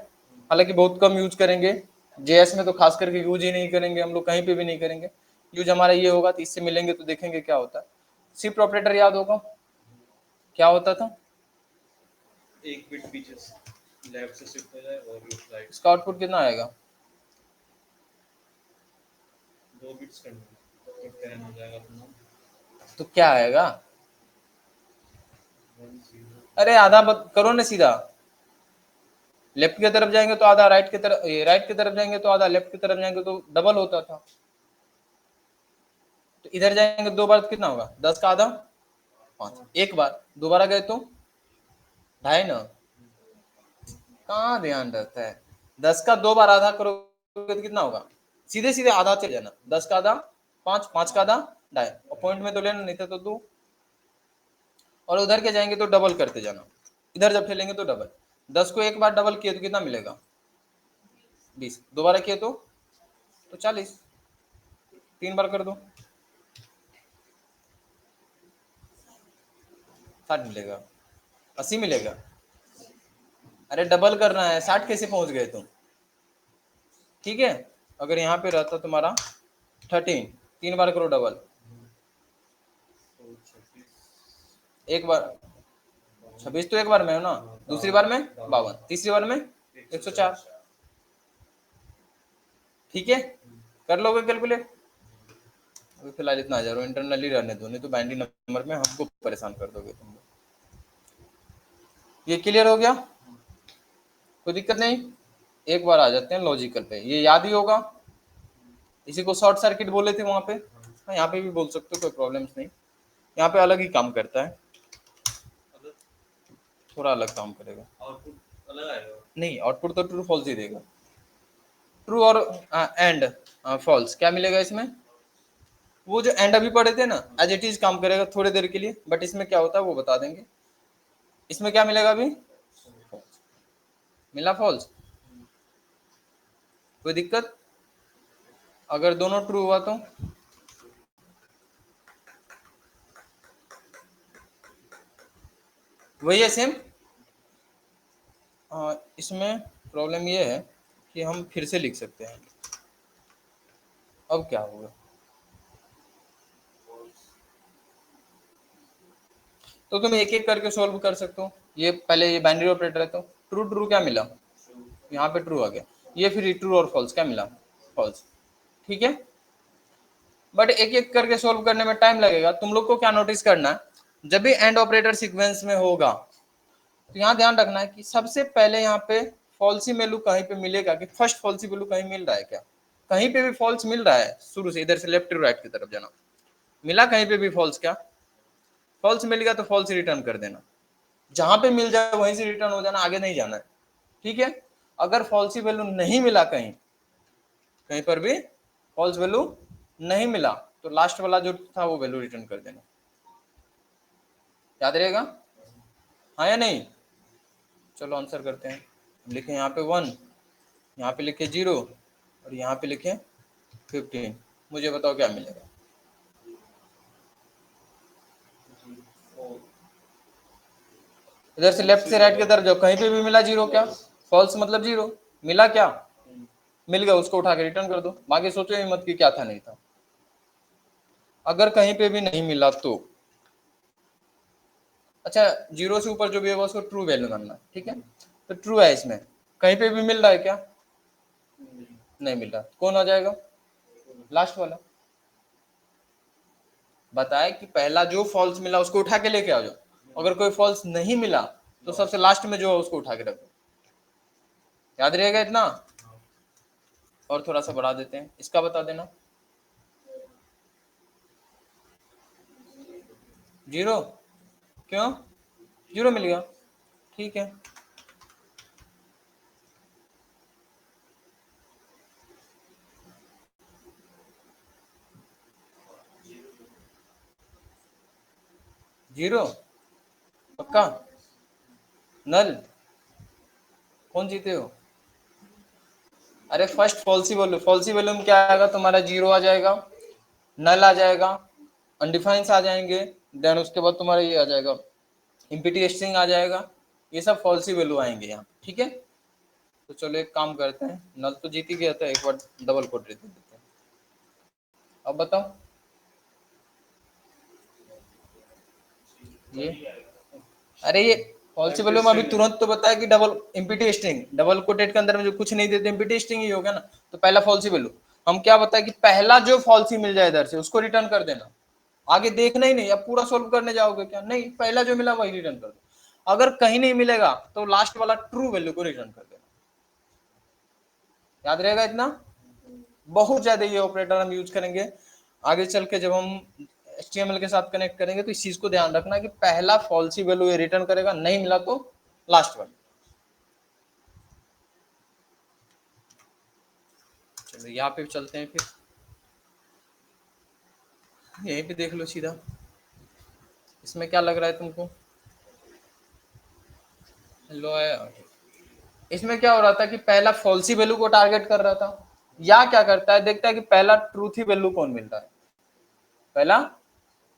हालांकि बहुत कम यूज करेंगे, जेएस में तो खास करके यूज ही नहीं करेंगे हम लोग, कहीं पे भी नहीं करेंगे यूज, हमारा ये होगा तो इससे मिलेंगे तो देखेंगे क्या होता है। शिफ्ट ऑपरेटर याद होगा, क्या होता था? एक बिट पीछे लेफ्ट से शिफ्ट हो जाए और राइट, इसका आउटपुट कितना आएगा? 2 बिट्स करना, एक 10 हो जाएगा अपना, तो क्या आएगा? 1 0। अरे आधा करो ना सीधा, लेफ्ट की तरफ जाएंगे तो आधा राइट की तरफ, राइट की तरफ जाएंगे तो आधा लेफ्ट की तरफ जाएंगे तो डबल होता था। तो इधर जाएंगे 2 बार तो कितना होगा, 10 का आधा 5, एक बार, दोबारा गए तो 2.5 ना, कहाँ ध्यान रहता है। 10 का 2 बार आधा करोगे तो कितना होगा, सीधे सीधे आधा चले जाना, 10 का आधा 5, 5 का आधा 2.5, और पॉइंट में तो लेना, नहीं था तो 2, और उधर के जाएंगे तो डबल करते जाना, इधर जब खेलेंगे तो डबल, 10 को एक बार डबल किए तो कितना मिलेगा, 20, दोबारा किए तो 40, 3 बार कर दो 60 मिलेगा, 80 मिलेगा। अरे डबल करना है, 60 कैसे पहुंच गए तुम? ठीक है, अगर यहाँ पे रहता तुम्हारा 13, 3 बार करो डबल, एक बार 26 तो एक बार में हो ना, दूसरी बार में 52, तीसरी बार में 104, ठीक है, कर लोगे कैलकुलेट? अभी फिलहाल इतना आ जा रहा, इंटरनली रहने दो, नहीं तो बाइनरी नंबर में हमको परेशान कर दोगे तुम लोग। ये क्लियर हो गया, कोई दिक्कत नहीं? एक बार आ जाते हैं लॉजिकल पे, ये याद ही होगा, इसी को शॉर्ट सर्किट बोले थे वहां पे, हाँ यहाँ पे भी बोल सकते हो, कोई प्रॉब्लम नहीं, यहाँ पे अलग ही काम करता है, थोड़ा अलग काम करेगा, आउटपुट अलग आएगा, नहीं आउटपुट तो ट्रू फॉल्स ही देगा, ट्रू और एंड फॉल्स, क्या मिलेगा इसमें? वो जो एंड अभी पढ़े थे ना, एज इट इज काम करेगा थोड़ी देर के लिए, बट इसमें क्या होता है वो बता देंगे। इसमें क्या मिलेगा अभी, मिला फॉल्स, कोई दिक्कत? अगर दोनों ट्रू हुआ तो वही है सेम। इसमें प्रॉब्लम ये है कि हम फिर से लिख सकते हैं, अब क्या होगा, तो तुम एक एक करके सॉल्व कर सकते हो। ये पहले ये बाइनरी ऑपरेटर है, तो ट्रू ट्रू क्या मिला, यहाँ पे ट्रू आ गया, ये फिर ट्रू और फॉल्स क्या मिला, फॉल्स, ठीक है। बट एक एक करके सोल्व करने में टाइम लगेगा। तुम लोग को क्या नोटिस करना है, जब भी एंड ऑपरेटर सीक्वेंस में होगा तो यहाँ ध्यान रखना है कि सबसे पहले यहाँ पे फॉल्सी वैल्यू कहीं पे मिलेगा कि फर्स्ट फॉल्सी वैल्यू कहीं मिल रहा है क्या? कहीं पे भी फॉल्स मिल रहा है शुरू से, इधर से लेफ्ट टू राइट की तरफ जाना, मिला कहीं पे भी फॉल्स? क्या फॉल्स मिल गया तो फॉल्स रिटर्न कर देना, जहां पे मिल जाए वहीं से रिटर्न हो जाना, आगे नहीं जाना है, ठीक है। अगर फॉल्सी वैल्यू नहीं मिला, कहीं कहीं पर भी फॉल्स वैल्यू नहीं मिला, तो लास्ट वाला जो था वो वैल्यू रिटर्न कर देना, याद रहेगा, हाँ या नहीं? चलो आंसर करते हैं। लिखे यहाँ पे 1, यहाँ पे लिखे 0 और यहाँ पे लिखे 15। मुझे बताओ क्या मिलेगा? इधर से लेफ्ट से राइट की तरफ जाओ, कहीं पे भी मिला 0, क्या फॉल्स मतलब 0, मिला क्या? मिल गया, उसको उठा के रिटर्न कर दो, बाकी सोचो ही मत कि क्या था नहीं था। अगर कहीं पे भी नहीं मिला तो अच्छा, 0 से ऊपर जो भी होगा उसको ट्रू वैल्यू मानना, ठीक है। तो ट्रू है, इसमें कहीं पे भी मिल रहा है क्या? नहीं मिल रहा, कौन आ जाएगा? लास्ट वाला। बताए कि पहला जो फॉल्स मिला उसको उठा के लेके आ जाओ, अगर कोई फॉल्स नहीं मिला तो सबसे लास्ट में जो है उसको उठा के रखो, याद रहेगा इतना। और थोड़ा सा बढ़ा देते हैं, इसका बता देना। 0, क्यों? 0 मिल गया, ठीक है। जीरो पक्का? नल? कौन जीते हो? अरे first falsies value, falsies value में क्या आएगा तुम्हारा? 0 आ जाएगा, नल आ जाएगा, अनडिफाइंस आ जाएंगे, देन उसके बाद तुम्हारा ये आ जाएगा इम्पिटी स्ट्रिंग आ जाएगा, ये सब फॉल्सी वैल्यू आएंगे यहाँ, ठीक है। तो चलो एक काम करते हैं, नल तो जीत ही गया था, एक बार डबल कोट दे देते हैं। अब बताओ ये, अरे ये फॉल्सी वैल्यू में अभी तुरंत तो बताया कि double empty string, double coated के अंदर में जो कुछ नहीं देते इम्पिटी स्ट्रिंग ही होगा ना, तो पहला फॉल्सी वैल्यू। हम क्या बताया कि पहला जो फॉल्सी मिल जाए इधर से उसको रिटर्न कर देना, आगे देखना ही नहीं, अब पूरा सोल्व करने जाओगे क्या? नहीं, पहला जो मिला वही रिटर्न कर दो। अगर कहीं नहीं मिलेगा तो लास्ट वाला ट्रू वैल्यू को रिटर्न कर देना, याद रहेगा इतना। बहुत ज्यादा ये ऑपरेटर हम यूज करेंगे आगे चल के, जब हम HTML के साथ कनेक्ट करेंगे, तो इस चीज को ध्यान रखना कि पहला फॉल्सी वैल्यू ये रिटर्न करेगा, नहीं मिला तो लास्ट वाला। चलो यहाँ पे चलते हैं, फिर यहीं पे देख लो सीधा, इसमें क्या लग रहा है तुमको? हेलो है, इसमें क्या हो रहा था कि पहला फॉल्सी वैल्यू को टारगेट कर रहा था, या क्या करता है, देखता है कि पहला ट्रूथ ही वैल्यू कौन मिल रहा है, पहला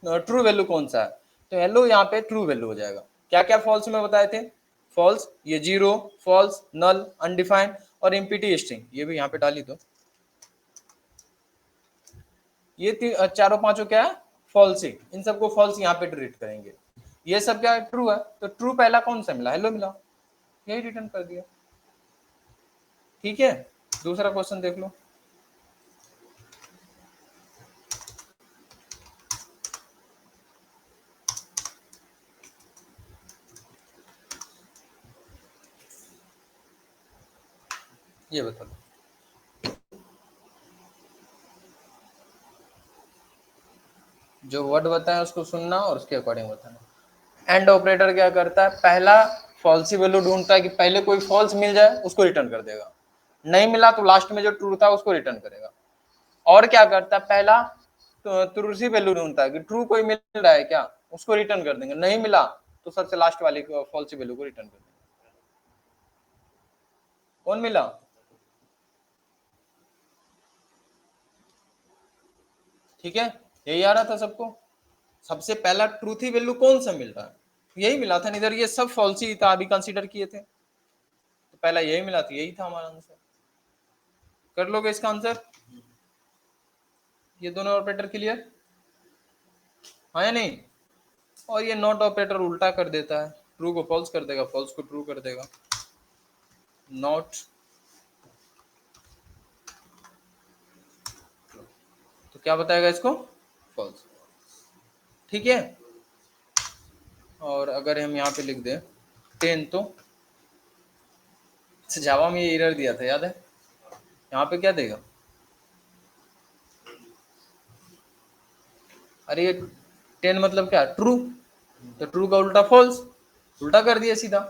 ट्रू वैल्यू कौन सा है, तो हेलो यहाँ पे ट्रू वैल्यू हो जाएगा। क्या क्या फॉल्स में बताए थे? फॉल्स, ये 0, फॉल्स, नल, अनडिफाइंड और इम्पिटी स्ट्रिंग, ये भी यहाँ पे डाली दो। ये चारों पांचों क्या है? फॉल्स ही, इन सबको फॉल्स यहाँ पे ट्रीट करेंगे। ये सब क्या है? ट्रू है, तो ट्रू पहला कौन सा मिला? हेलो मिला, यही रिटर्न कर दिया, ठीक है। दूसरा क्वेश्चन देख लो, ये बता दो। जो वर्ड बताया उसको सुनना और उसके अकॉर्डिंग बताना। एंड ऑपरेटर क्या करता है? पहला फॉल्सी वैल्यू ढूंढता है कि पहले कोई फॉल्स मिल जाए उसको रिटर्न कर देगा, नहीं मिला तो लास्ट में जो ट्रू था उसको रिटर्न करेगा। और क्या करता है? पहला तो ट्रू सी वैल्यू ढूंढता है कि ट्रू कोई मिल रहा है क्या, उसको रिटर्न कर देंगे, नहीं मिला तो सबसे लास्ट वाले फॉल्सी वैल्यू को रिटर्न कर देंगे। कौन मिला? ठीक है, यही आ रहा था सबको। सबसे पहला ट्रूथ ही वैल्यू कौन सा मिल रहा है? यही मिला था, इधर ये सब फॉल्स ही था, अभी कंसीडर किए थे, तो पहला यही मिला था, यही था हमारा आंसर। कर लोगे इसका आंसर? ये दोनों ऑपरेटर क्लियर, हाँ या नहीं? और ये नॉट ऑपरेटर उल्टा कर देता है, ट्रू को फॉल्स कर देगा, फॉल्स को ट्रू कर देगा। नॉट, तो क्या बताएगा इसको? फॉल्स। ठीक है, और अगर हम यहाँ पे लिख दें 10 तो जावा में ये एरर दिया था, याद है? यहाँ पे क्या देगा? अरे ये 10 मतलब क्या? ट्रू। तो ट्रू का उल्टा फॉल्स, उल्टा कर दिया सीधा।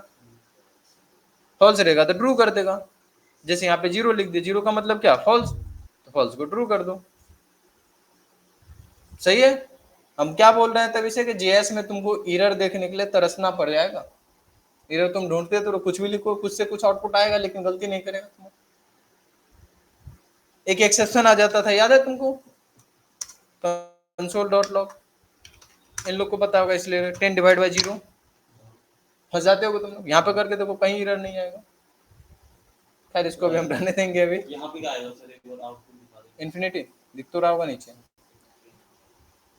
फॉल्स रहेगा तो ट्रू कर देगा। जैसे यहाँ पे 0 लिख दिया, 0 का मतलब क्या? फॉल्स, तो फॉल्स को ट्रू कर दो। सही है। हम क्या बोल रहे हैं तब इसे कि जेएस में तुमको एरर देखने के लिए तरसना पड़ जाएगा। एरर तुम ढूंढते तो कुछ भी लिखो, कुछ से कुछ आउटपुट आएगा, लेकिन गलती नहीं करेगा तुम। एक एक्सेप्शन आ जाता था, याद है तुमको? console.log, इन लोग को पता होगा, इसलिए 10 डिवाइड बाई 0 फंस जाते हो तुम लोग। यहाँ पे करके देखो, कहीं एरर नहीं आएगा। खैर इसको भी हम रहने देंगे अभी। यहाँ पे क्या आएगा सर, एक बार आउटपुट दिखा दें। इन्फिनिटी दिख तो रहा होगा नीचे,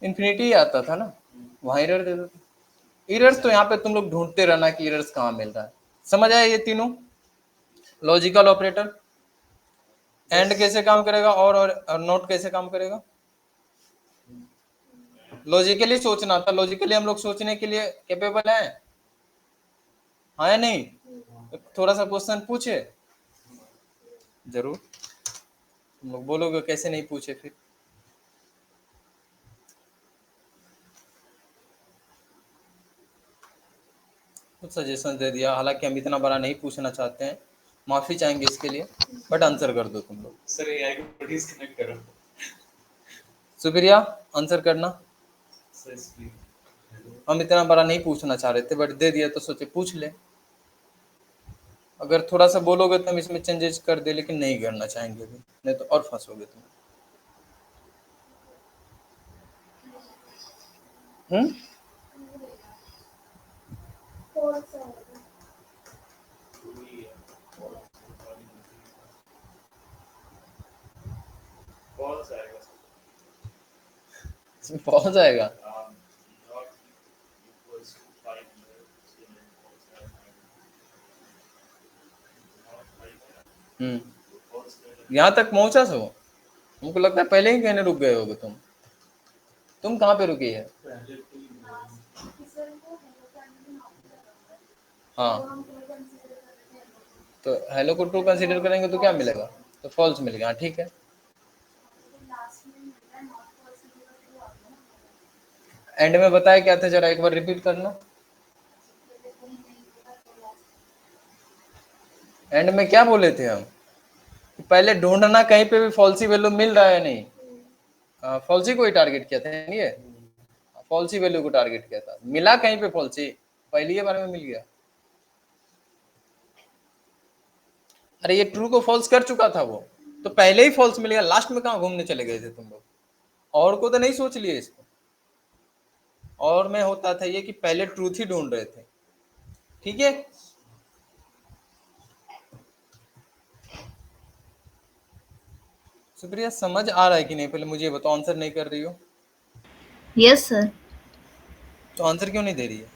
इन्फिनिटी आता था ना, वहां एरर दे दो। एरर्स तो यहाँ पे तुम लोग ढूंढते रहना कि एरर्स कहाँ मिल रहा है। समझ आया ये तीनों? लॉजिकल ऑपरेटर, एंड कैसे काम करेगा, और नोट कैसे काम करेगा। लॉजिकली सोचना था, लॉजिकली हम लोग सोचने के लिए कैपेबल हैं, हाँ या नहीं? थोड़ा सा क्वेश्चन पूछे जरूर, तुम लोग बोलोगे कैसे नहीं पूछे फिर। कुछ सजेशन दे दिया, हालांकि हम इतना बड़ा नहीं पूछना चाहते हैं, माफी चाहेंगे इसके लिए, बट आंसर कर दो तुम लोग। सर एआई को डिस्कनेक्ट करो सुप्रिया आंसर करना। सर, स्क्रीन हम इतना बड़ा नहीं पूछना चाह रहे थे, बट दे दिया तो सोचे पूछ ले। अगर थोड़ा सा बोलोगे तो हम इसमें चेंजेस कर दे, लेकिन नहीं करना चाहेंगे अभी, नहीं तो और फंसोगे तुम। फॉल्स आएगा इसमें पहुंच जाएगा। नॉट इक्वल्स टू 500 यहाँ तक पहुंचा सो, हमको लगता है पहले ही कहने रुक गए होगे तुम कहाँ पे रुकी है? हाँ, तो हेलो को ट्रू कंसीडर करेंगे तो क्या मिलेगा? तो फॉल्स मिलेगा। ठीक है, एंड में बताया क्या था, जरा एक बार रिपीट करना। एंड में क्या बोले थे हम? पहले ढूंढना कहीं पे भी फॉल्सी वैल्यू मिल रहा है नहीं, फॉल्सी को ही टारगेट किया था नहीं है, फॉल्सी वैल्यू को टारगेट किया था। मिला कहीं पे फॉल्सी? पहले ही बार में मिल गया। अरे ये ट्रू को फॉल्स कर चुका था वो, तो पहले ही फॉल्स मिल गया, लास्ट में कहाँ घूमने चले गए थे तुम लोग? और को तो नहीं सोच लिए इसको। और में होता था ये कि पहले ट्रूथ ही ढूंढ रहे थे। ठीक है, सुप्रिया समझ आ रहा है कि नहीं? पहले मुझे बताओ, आंसर नहीं कर रही हो यस सर। तो आंसर क्यों नहीं दे रही है?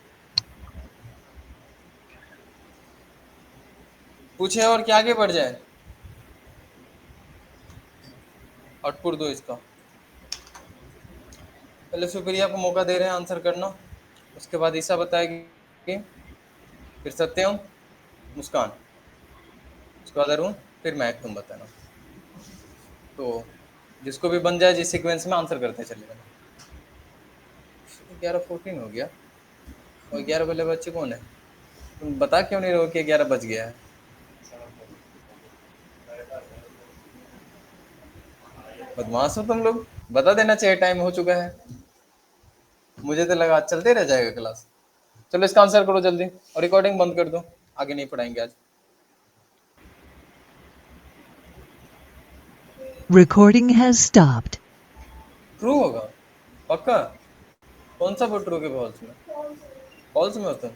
पूछे और क्या आगे बढ़ जाए? आउटपुट दो इसका। पहले सुप्रिया को मौका दे रहे हैं आंसर करना, उसके बाद ईशा बताएगी, फिर सत्यम, मुस्कान, उसके बाद अरुण, फिर मैं, तुम बताना। तो जिसको भी बन जाए, जिस सीक्वेंस में आंसर करते चले जाना। 11:14 हो गया, और 11 वाले बच्चे कौन है? तुम बता क्यों नहीं रहो कि 11 बज गया है? बदमाश हो तुम लोग, बता देना चाहिए टाइम हो चुका है। मुझे तो लगा चलते रह जाएगा क्लास। चलो इसका आंसर करो जल्दी, और रिकॉर्डिंग बंद कर दो, आगे नहीं पढ़ाएंगे आज। Recording has stopped. ट्रू होगा पक्का? कौन सा ट्रू के फॉल्स में? फॉल्स में होता है।